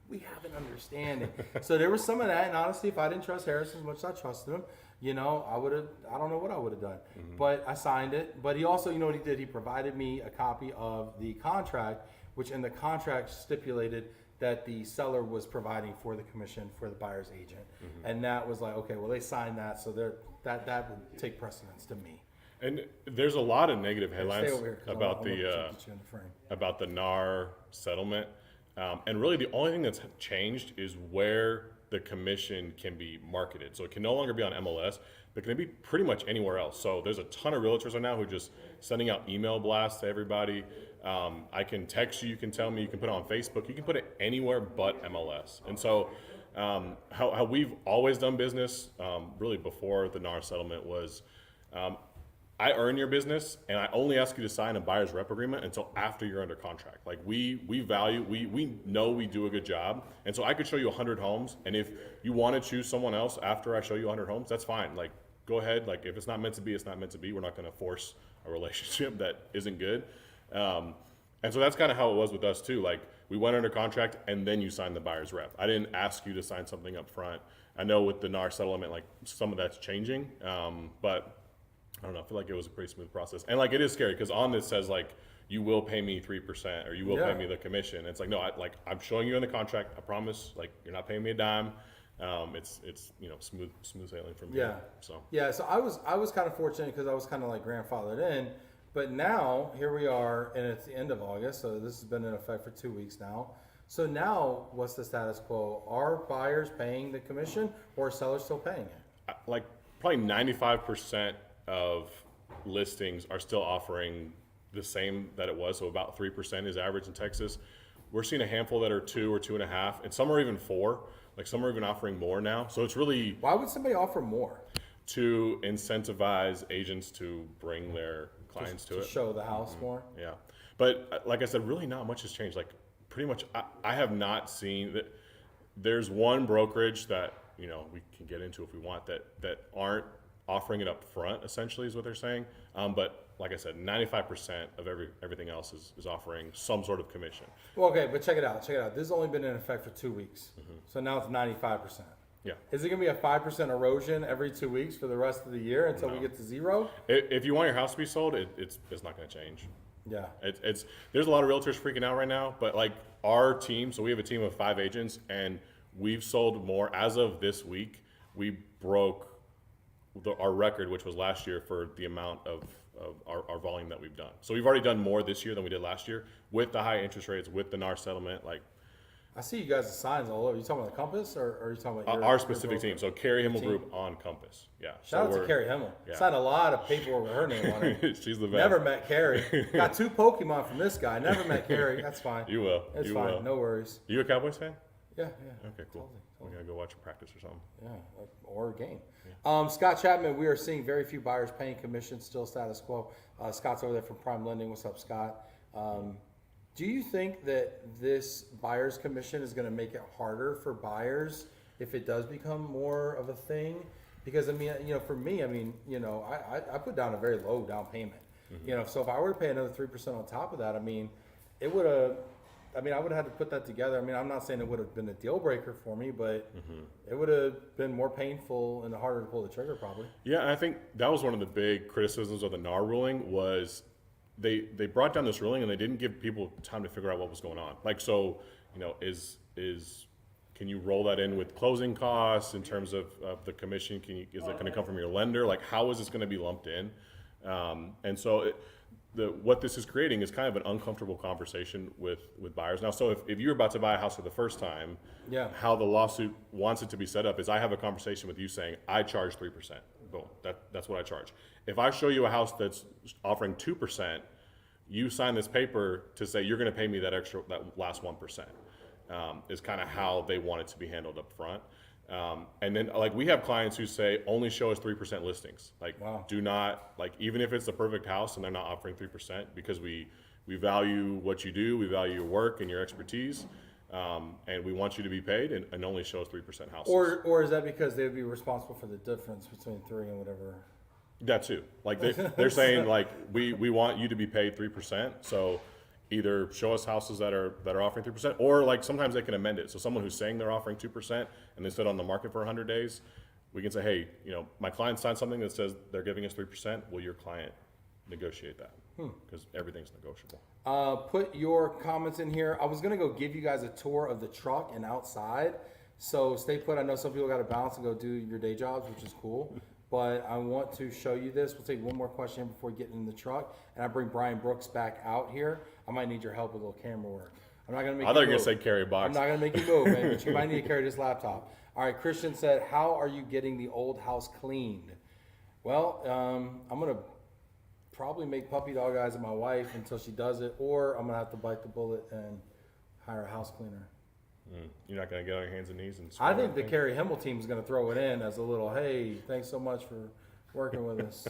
Speaker 1: We have an understanding. So there was some of that, and honestly, if I didn't trust Harrison as much as I trusted him, you know, I don't know what I would have done. But I signed it. But he also, you know what he did? He provided me a copy of the contract, which in the contract stipulated that the seller was providing for the commission for the buyer's agent. And that was like, okay, well, they signed that, so that would take precedence to me.
Speaker 5: And there's a lot of negative headlines
Speaker 1: Stay over here, 'cause
Speaker 5: about
Speaker 1: I
Speaker 5: the
Speaker 1: wanna get you in the frame.
Speaker 5: about the NAR settlement, and really the only thing that's changed is where the commission can be marketed. So it can no longer be on MLS, but can be pretty much anywhere else. So there's a ton of realtors right now who are just sending out email blasts to everybody. I can text you, you can tell me, you can put it on Facebook, you can put it anywhere but MLS. And so how we've always done business, really before the NAR settlement was, I earn your business, and I only ask you to sign a buyer's rep agreement until after you're under contract. Like we know we do a good job, and so I could show you 100 homes, and if you want to choose someone else after I show you 100 homes, that's fine. Like go ahead. Like if it's not meant to be, it's not meant to be. We're not going to force a relationship that isn't good. And so that's kind of how it was with us too. Like we went under contract, and then you signed the buyer's rep. I didn't ask you to sign something up front. I know with the NAR settlement, like some of that's changing, but I don't know. I feel like it was a pretty smooth process, and like it is scary because on this says like you will pay me 3% or you will pay me the commission. It's like no, I'm showing you in the contract. I promise. Like you're not paying me a dime. It's you know smooth sailing from here. So
Speaker 1: I was kind of fortunate because I was kind of like grandfathered in, but now here we are, and it's the end of August, so this has been in effect for 2 weeks now. So now, what's the status quo? Are buyers paying the commission, or are sellers still paying it?
Speaker 5: like probably 95% of listings are still offering the same that it was, so about 3% is average in Texas. We're seeing a handful that are 2 or 2.5, and some are even 4. Like some are even offering more now. So it's really
Speaker 1: Why would somebody offer more?
Speaker 5: to incentivize agents to bring their clients to
Speaker 1: To
Speaker 5: it.
Speaker 1: show the house more?
Speaker 5: Yeah, but like I said, really not much has changed. Like pretty much, I have not seen that. There's one brokerage that you know we can get into if we want that aren't offering it up front. Essentially, is what they're saying. But like I said, 95% of everything else is offering some sort of commission.
Speaker 1: Well, okay, but check it out. This has only been in effect for 2 weeks. So now it's 95%.
Speaker 5: Yeah.
Speaker 1: Is it going to be a 5% erosion every 2 weeks for the rest of the year until we get to zero?
Speaker 5: If you want your house to be sold, it's not going to change.
Speaker 1: Yeah.
Speaker 5: It's there's a lot of realtors freaking out right now, but like our team, so we have a team of 5 agents, and we've sold more as of this week. We broke our record, which was last year for the amount of our volume that we've done. So we've already done more this year than we did last year with the high interest rates, with the NAR settlement. Like
Speaker 1: I see you guys' signs all over. You talking about the Compass, or are you talking about
Speaker 5: Our specific team. So Carrie Himmel
Speaker 1: team?
Speaker 5: Group on Compass. Yeah.
Speaker 1: Shout out
Speaker 5: so
Speaker 1: to Carrie Himmel.
Speaker 5: Yeah.
Speaker 1: Signed a lot of paperwork with her name on it.
Speaker 5: She's the best.
Speaker 1: Never met Carrie. Got 2 Pokemon from this guy. Never met Carrie. That's fine.
Speaker 5: You will.
Speaker 1: It's
Speaker 5: you
Speaker 1: fine.
Speaker 5: will.
Speaker 1: No worries.
Speaker 5: You a Cowboys fan?
Speaker 1: Yeah.
Speaker 5: Okay, cool.
Speaker 1: Totally.
Speaker 5: We gotta go watch a practice or something.
Speaker 1: Yeah, or a game. Scott Chapman, we are seeing very few buyers paying commission, still status quo. Scott's over there from Prime Lending. What's up, Scott? Do you think that this buyer's commission is going to make it harder for buyers if it does become more of a thing? Because I mean, for me, I put down a very low down payment. So if I were to pay another 3% on top of that, I mean, it would have. I would have had to put that together. I mean, I'm not saying it would have been a deal breaker for me, but it would have been more painful and harder to pull the trigger probably.
Speaker 5: Yeah, and I think that was one of the big criticisms of the NAR ruling was they brought down this ruling and they didn't give people time to figure out what was going on. Like, so, can you roll that in with closing costs in terms of the commission? Is it going to come from your lender? Like, how is this going to be lumped in? And so what this is creating is kind of an uncomfortable conversation with buyers. Now, so if you're about to buy a house for the first time, how the lawsuit wants it to be set up is I have a conversation with you saying, I charge 3%. Boom, that's what I charge. If I show you a house that's offering 2%, you sign this paper to say you're going to pay me that last 1%. Is kind of how they want it to be handled up front. And then like we have clients who say only show us 3% listings. Like do not, like even if it's the perfect house and they're not offering 3% because we value what you do, we value your work and your expertise, and we want you to be paid and only show us 3% houses.
Speaker 1: Or is that because they would be responsible for the difference between 3 and whatever?
Speaker 5: That too. Like they're saying like we want you to be paid 3%. So either show us houses that are offering 3%, or like sometimes they can amend it. So someone who's saying they're offering 2% and they sit on the market for 100 days, we can say, hey, my client signed something that says they're giving us 3%. Will your client negotiate that? Because everything's negotiable.
Speaker 1: Put your comments in here. I was gonna go give you guys a tour of the truck and outside. So stay put. I know some people got to bounce and go do your day jobs, which is cool. But I want to show you this. We'll take one more question before getting in the truck. And I bring Brian Brooks back out here. I might need your help with a little camera work. I'm not going to make
Speaker 5: I thought you were going to say carry a box.
Speaker 1: I'm not going to make you move, man, but you might need to carry this laptop. All right, Christian said, how are you getting the old house cleaned? Well, I'm going to probably make puppy dog eyes at my wife until she does it, or I'm going to have to bite the bullet and hire a house cleaner.
Speaker 5: You're not going to get on your hands and knees and
Speaker 1: I think the Carrie Himmel team is going to throw it in as a little, hey, thanks so much for working with us.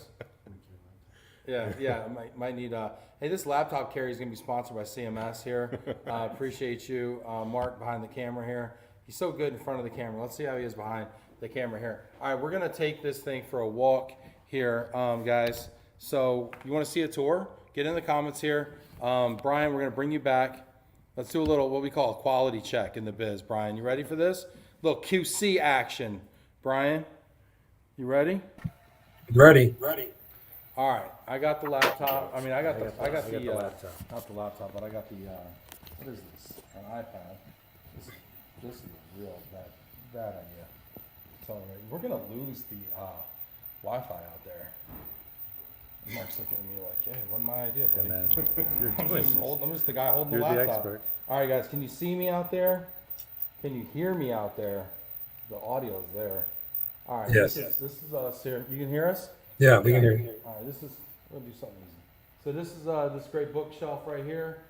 Speaker 1: Yeah, might need, hey, this laptop carry is going to be sponsored by CMS here. Appreciate you. Mark behind the camera here. He's so good in front of the camera. Let's see how he is behind the camera here. All right, we're going to take this thing for a walk here, guys. So you want to see a tour? Get in the comments here. Brian, we're going to bring you back. Let's do a little, what we call a quality check in the biz. Brian, you ready for this? Little QC action. Brian, you ready?
Speaker 2: Ready.
Speaker 1: All right, I got the laptop. I got the
Speaker 2: laptop.
Speaker 1: not the laptop, but I got the, what is this? An iPad. This is a real bad idea. So we're gonna lose the Wi-Fi out there. Mark's looking at me like, yeah, it wasn't my idea, buddy. I'm just the guy holding the
Speaker 2: You're the
Speaker 1: laptop.
Speaker 2: expert.
Speaker 1: All right, guys, can you see me out there? Can you hear me out there? The audio's there. All right,
Speaker 2: Yes.
Speaker 1: this is us here. You can hear us?
Speaker 2: Yeah, we can hear you.
Speaker 1: All right, we'll do something easy. So this is this great bookshelf right here.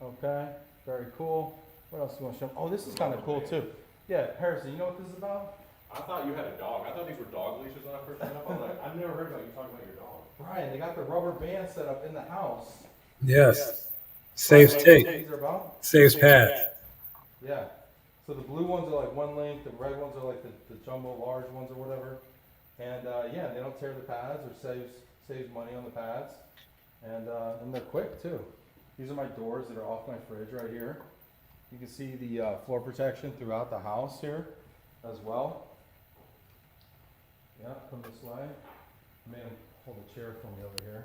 Speaker 1: Okay, very cool. What else do you want to show? Oh, this is kind of cool too. Yeah, Harrison, you know what this is about?
Speaker 5: I thought you had a dog. I thought these were dog leashes when I first went up. I was like, I've never heard about you talking about your dog.
Speaker 1: Brian, they got the rubber band set up in the house.
Speaker 2: Yes. Saves tape.
Speaker 1: These are about?
Speaker 2: Saves pad.
Speaker 1: Yeah. So the blue ones are like one length, the red ones are like the jumbo large ones or whatever. And yeah, they don't tear the pads or saves money on the pads. And they're quick too. These are my doors that are off my fridge right here. You can see the floor protection throughout the house here as well. Yeah, come this way. Man, hold a chair for me over here.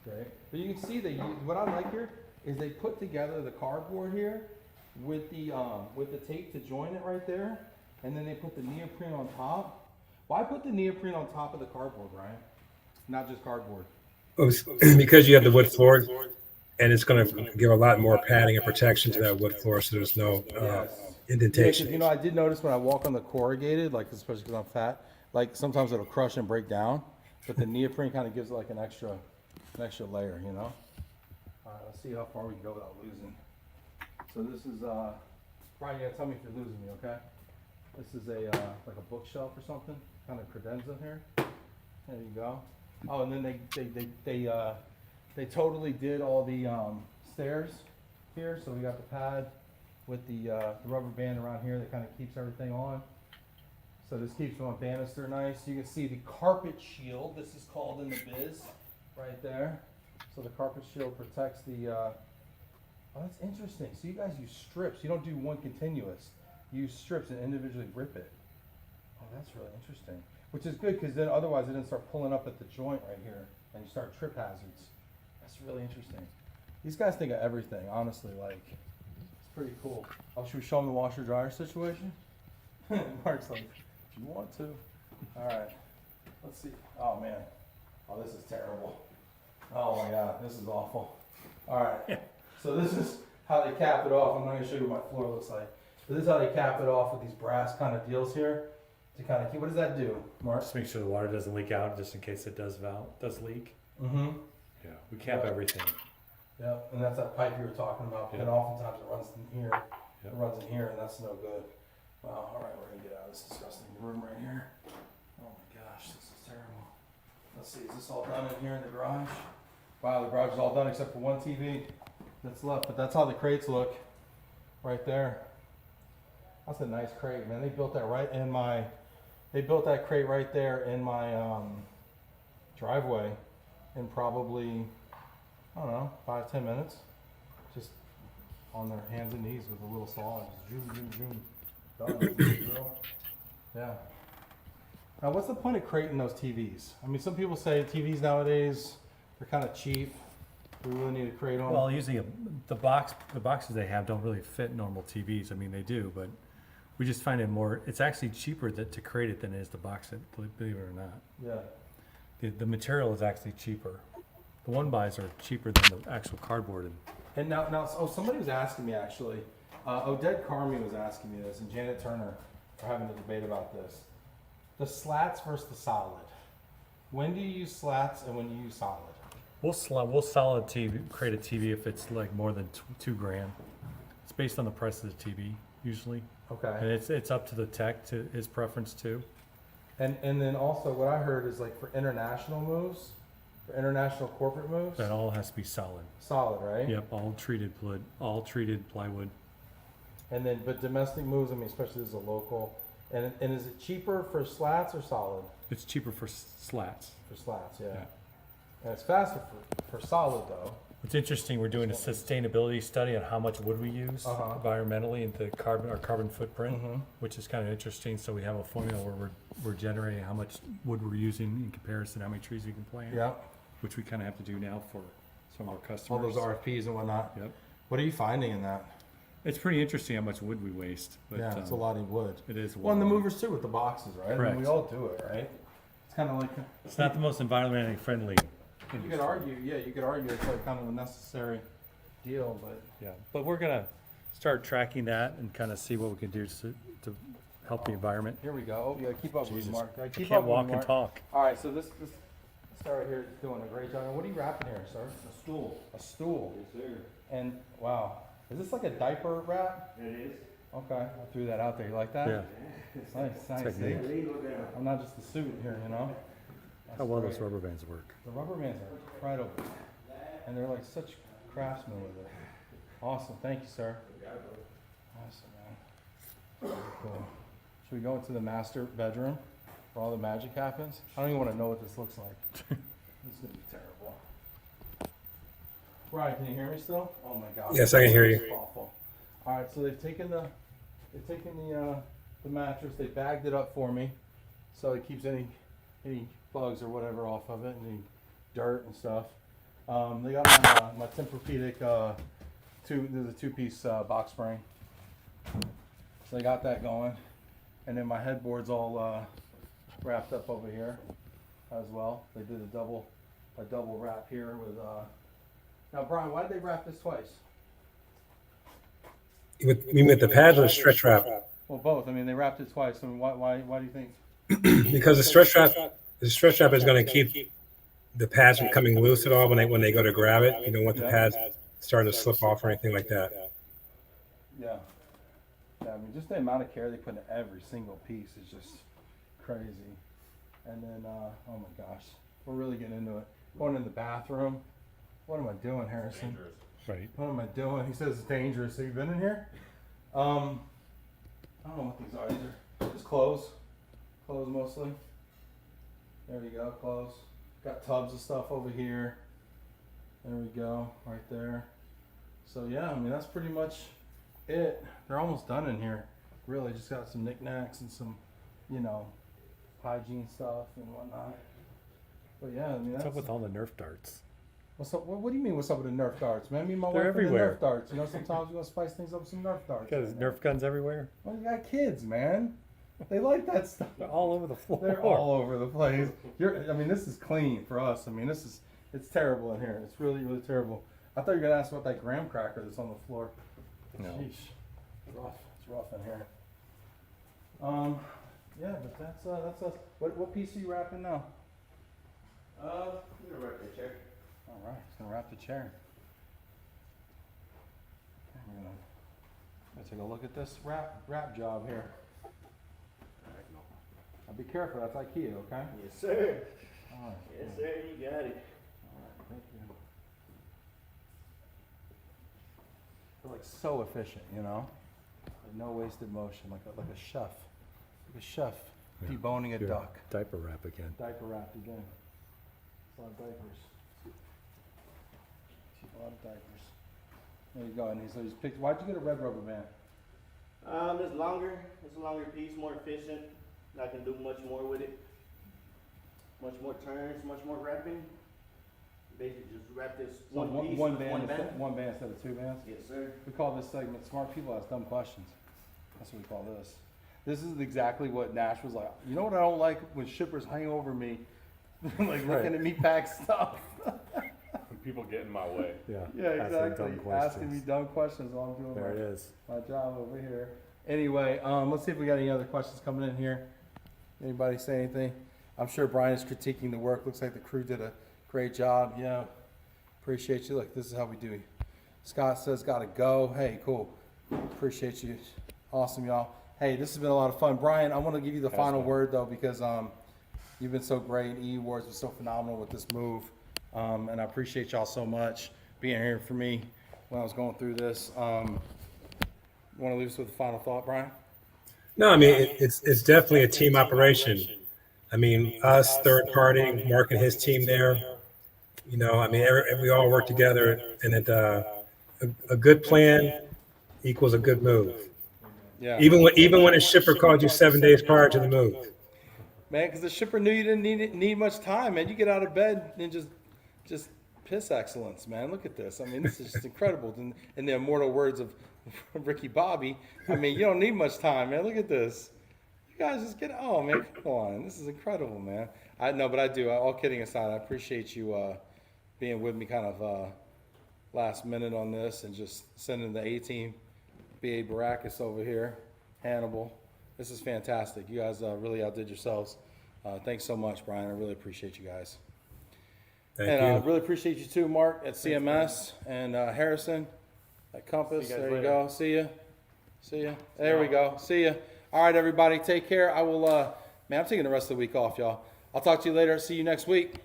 Speaker 1: Great. But you can see what I like here is they put together the cardboard here with the tape to join it right there, and then they put the neoprene on top. Why put the neoprene on top of the cardboard, Ryan? Not just cardboard.
Speaker 2: Because you have the wood floor. and it's going to give a lot more padding and protection to that wood floor, so there's no
Speaker 1: Yeah,
Speaker 2: indentation.
Speaker 1: because you know, I did notice when I walk on the corrugated, like especially because I'm fat, like sometimes it'll crush and break down, but the neoprene kind of gives it like an extra layer, you know. All right, let's see how far we can go without losing. So this is Brian, you gotta tell me if you're losing me, okay? This is a like a bookshelf or something, kind of credenza here. There you go. Oh, and then they totally did all the stairs here, so we got the pad with the rubber band around here that kind of keeps everything on. So this keeps my banister nice. You can see the carpet shield, this is called in the biz, right there. So the carpet shield protects the, oh, that's interesting. So you guys use strips. You don't do one continuous. You use strips and individually rip it. Oh, that's really interesting. Which is good, because then otherwise it didn't start pulling up at the joint right here, and you start trip hazards. That's really interesting. These guys think of everything, honestly, like, it's pretty cool. Oh, should we show them the washer dryer situation? Mark's like, if you want to. All right, let's see. Oh man, oh, this is terrible. Oh my God, this is awful. All right, so this is how they cap it off. I'm not gonna show you what my floor looks like, but this is how they cap it off with these brass kind of deals here to kind of keep. What does that do, Mark?
Speaker 4: Just make sure the water doesn't leak out, just in case it does leak.
Speaker 1: Mm-hmm.
Speaker 4: Yeah, we cap
Speaker 1: Right.
Speaker 4: everything.
Speaker 1: Yep, and that's that pipe you were talking about.
Speaker 4: Yeah.
Speaker 1: And oftentimes it runs in here.
Speaker 4: Yep.
Speaker 1: It runs in here, and that's no good. Wow. All right, we're gonna get out of this disgusting room right here. Oh my gosh, this is terrible. Let's see, is this all done in here in the garage? Wow, the garage is all done except for one TV that's left. But that's how the crates look, right there. That's a nice crate, man. They built that right in my. They built that crate right there in my driveway, in probably, I don't know, 5-10 minutes. Just on their hands and knees with a little saw and just zoom, zoom, zoom. Done. Yeah. Now, what's the point of crating those TVs? I mean, some people say TVs nowadays are kind of cheap. We really need to crate them.
Speaker 4: Well, usually the boxes they have don't really fit normal TVs. I mean, they do, but we just find it more. It's actually cheaper to crate it than it is to box it. Believe it or not,
Speaker 1: Yeah.
Speaker 4: the material is actually cheaper. The one buys are cheaper than the actual cardboard.
Speaker 1: And now, oh, somebody was asking me actually. Odette Carmi was asking me this, and Janet Turner are having a debate about this. The slats versus the solid. When do you use slats and when do you use solid?
Speaker 4: We'll solid create a TV if it's like more than $2,000. It's based on the price of the TV usually, and
Speaker 1: Okay.
Speaker 4: it's up to the tech to his preference too.
Speaker 1: And then also what I heard is like for international moves, for international corporate moves,
Speaker 4: That all has to be solid.
Speaker 1: solid, right?
Speaker 4: Yep, all treated plywood.
Speaker 1: And then, but domestic moves, I mean, especially this is a local. And is it cheaper for slats or solid?
Speaker 4: It's cheaper for slats.
Speaker 1: For slats, yeah.
Speaker 4: Yeah.
Speaker 1: And it's faster for solid though.
Speaker 4: It's interesting. We're doing a sustainability study on how much wood we use
Speaker 1: Uh-huh.
Speaker 4: environmentally into our carbon footprint,
Speaker 1: Mhm.
Speaker 4: which is kind of interesting. So we have a formula where we're generating how much wood we're using in comparison to how many trees we can plant.
Speaker 1: Yeah.
Speaker 4: Which we kind of have to do now for some of our
Speaker 1: All
Speaker 4: customers.
Speaker 1: those RFPs and whatnot.
Speaker 4: Yep.
Speaker 1: What are you finding in that?
Speaker 4: It's pretty interesting how much wood we waste. But,
Speaker 1: Yeah, it's a lot of wood.
Speaker 4: It is.
Speaker 1: Well, and the
Speaker 4: wood.
Speaker 1: movers too with the boxes, right? I mean,
Speaker 4: Correct.
Speaker 1: we all do it, right? It's kind of like
Speaker 4: It's not the most environmentally friendly.
Speaker 1: you could argue, yeah, you could argue it's like kind of a necessary deal, but
Speaker 4: Yeah, but we're gonna start tracking that and kind of see what we can do to help the environment.
Speaker 1: here we go. Oh, you gotta keep up with
Speaker 4: Jesus.
Speaker 1: me, Mark. Gotta keep
Speaker 4: Can't
Speaker 1: up with
Speaker 4: walk
Speaker 1: me,
Speaker 4: and
Speaker 1: Mark.
Speaker 4: talk.
Speaker 1: All right, so this guy right here is doing a great job. And what are you wrapping here, sir?
Speaker 6: A stool.
Speaker 1: A stool.
Speaker 6: Yes, sir.
Speaker 1: And wow, is this like a diaper wrap?
Speaker 6: It is.
Speaker 1: Okay, I threw that out there. You like that?
Speaker 4: Yeah.
Speaker 1: Nice, nice.
Speaker 4: Technique.
Speaker 1: See?
Speaker 6: Lean, look down.
Speaker 1: I'm not just a suit here, you know. That's
Speaker 4: How well
Speaker 1: great.
Speaker 4: those rubber bands work.
Speaker 1: The rubber bands are incredible, and they're like such craftsmen with it. Awesome, thank you, sir. Awesome, man. Very cool. Should we go into the master bedroom where all the magic happens? I don't even want to know what this looks like. This is gonna be terrible. Brian, can you hear me still? Oh my God.
Speaker 2: Yes, I can hear you.
Speaker 1: This is awful. All right, so they've taken the mattress, they bagged it up for me, so it keeps any bugs or whatever off of it, any dirt and stuff. They got my Tempur-Pedic there's a two-piece box spring, so they got that going, and then my headboard's all wrapped up over here as well. They did a double wrap here with Now, Brian, why did they wrap this twice?
Speaker 2: You mean with the pads or the stretch wrap?
Speaker 1: Well, both. I mean, they wrapped it twice. I mean, why do you think?
Speaker 2: Because the stretch wrap is going to keep the pads from coming loose at all when they go to grab it. You don't want the pads starting to slip off or anything like that.
Speaker 1: Yeah. Yeah, I mean, just the amount of care they put into every single piece is just crazy. And then, oh my gosh, we're really getting into it. Going in the bathroom. What am I doing, Harrison?
Speaker 5: Dangerous.
Speaker 4: Right.
Speaker 1: What am I doing? He says it's dangerous. Have you been in here? I don't know what these are. These are just clothes. Clothes mostly. There we go, clothes. Got tubs of stuff over here. There we go, right there. So yeah, I mean, that's pretty much it. They're almost done in here. Really, just got some knickknacks and some, you know, hygiene stuff and whatnot. But yeah, I mean,
Speaker 4: What's
Speaker 1: that's...
Speaker 4: up with all the Nerf darts?
Speaker 1: What's up? What do you mean? What's up with the Nerf darts, man? Me and my
Speaker 4: They're
Speaker 1: wife with the
Speaker 4: everywhere.
Speaker 1: Nerf darts. You know, sometimes we gonna spice things up with some Nerf darts.
Speaker 4: Got Nerf guns everywhere.
Speaker 1: Well, you got kids, man. They like that stuff.
Speaker 4: They're all over the floor.
Speaker 1: They're all over the place. I mean, this is clean for us. I mean, it's terrible in here. It's really, really terrible. I thought you were gonna ask about that graham cracker that's on the floor.
Speaker 4: No.
Speaker 1: Sheesh. It's rough. It's rough in here. Yeah, but that's us. What piece are you wrapping now?
Speaker 6: I'm gonna wrap the chair.
Speaker 1: All right, it's gonna wrap the chair. Okay, we're gonna take a look at this wrap job here. Now be careful, that's IKEA, okay?
Speaker 6: Yes, sir.
Speaker 1: All right.
Speaker 6: Yes, sir. You got it.
Speaker 1: All right, thank you. They're like so efficient, you know? Like no wasted motion, like a chef. Like a chef deboning a
Speaker 4: Your
Speaker 1: duck.
Speaker 4: Diaper wrap again.
Speaker 1: Diaper wrapped again. It's a lot of diapers. A lot of diapers. There you go. And so he's picked. Why'd you get a red rubber band?
Speaker 6: It's longer. It's a longer piece, more efficient. I can do much more with it. Much more turns, much more wrapping. Basically, just wrap this
Speaker 1: So
Speaker 6: one piece
Speaker 1: one
Speaker 6: with
Speaker 1: band,
Speaker 6: one band.
Speaker 1: one band instead of two bands.
Speaker 6: Yes, sir.
Speaker 1: We call this segment "Smart People Ask Dumb Questions." That's what we call this. This is exactly what Nash was like. You know what I don't like when shippers hang over me, like looking at me pack stuff.
Speaker 5: People get in my way.
Speaker 4: Yeah.
Speaker 1: Yeah, exactly.
Speaker 4: Dumb
Speaker 1: Asking me
Speaker 4: questions.
Speaker 1: dumb questions while I'm doing
Speaker 4: There it is.
Speaker 1: my job over here. Anyway, let's see if we got any other questions coming in here. Anybody say anything? I'm sure Brian is critiquing the work. Looks like the crew did a great job. Yeah, appreciate you. Look, this is how we do. Scott says, gotta go. Hey, cool. Appreciate you. Awesome, y'all. Hey, this has been a lot of fun. Brian, I want to give you the final word, though, because you've been so great. E Awards was so phenomenal with this move. And I appreciate y'all so much being here for me when I was going through this. Want to leave us with a final thought, Brian?
Speaker 2: No, I mean, it's definitely a team operation. I mean, us, third party, Mark and his team there, you know, I mean, we all work together, and a good plan equals a good move.
Speaker 1: Yeah.
Speaker 2: Even when a shipper called you 7 days prior to the move.
Speaker 1: Man, because the shipper knew you didn't need much time, man. You get out of bed and just piss excellence, man. Look at this. I mean, this is just incredible. In the immortal words of Ricky Bobby, I mean, you don't need much time, man. Look at this. You guys just get, oh, man, come on. This is incredible, man. I know, but I do. All kidding aside, I appreciate you being with me kind of last minute on this and just sending the A-team, B.A. Baracus over here, Hannibal. This is fantastic. You guys really outdid yourselves. Thanks so much, Brian. I really appreciate you guys.
Speaker 2: Thank
Speaker 1: And
Speaker 2: you.
Speaker 1: I really appreciate you too, Mark, at CMS, and Harrison at Compass.
Speaker 6: See you guys
Speaker 1: There you
Speaker 6: later.
Speaker 1: go. See ya. See ya. There we go. See ya. All right, everybody. Take care. I will, man, I'm taking the rest of the week off, y'all. I'll talk to you later. See you next week.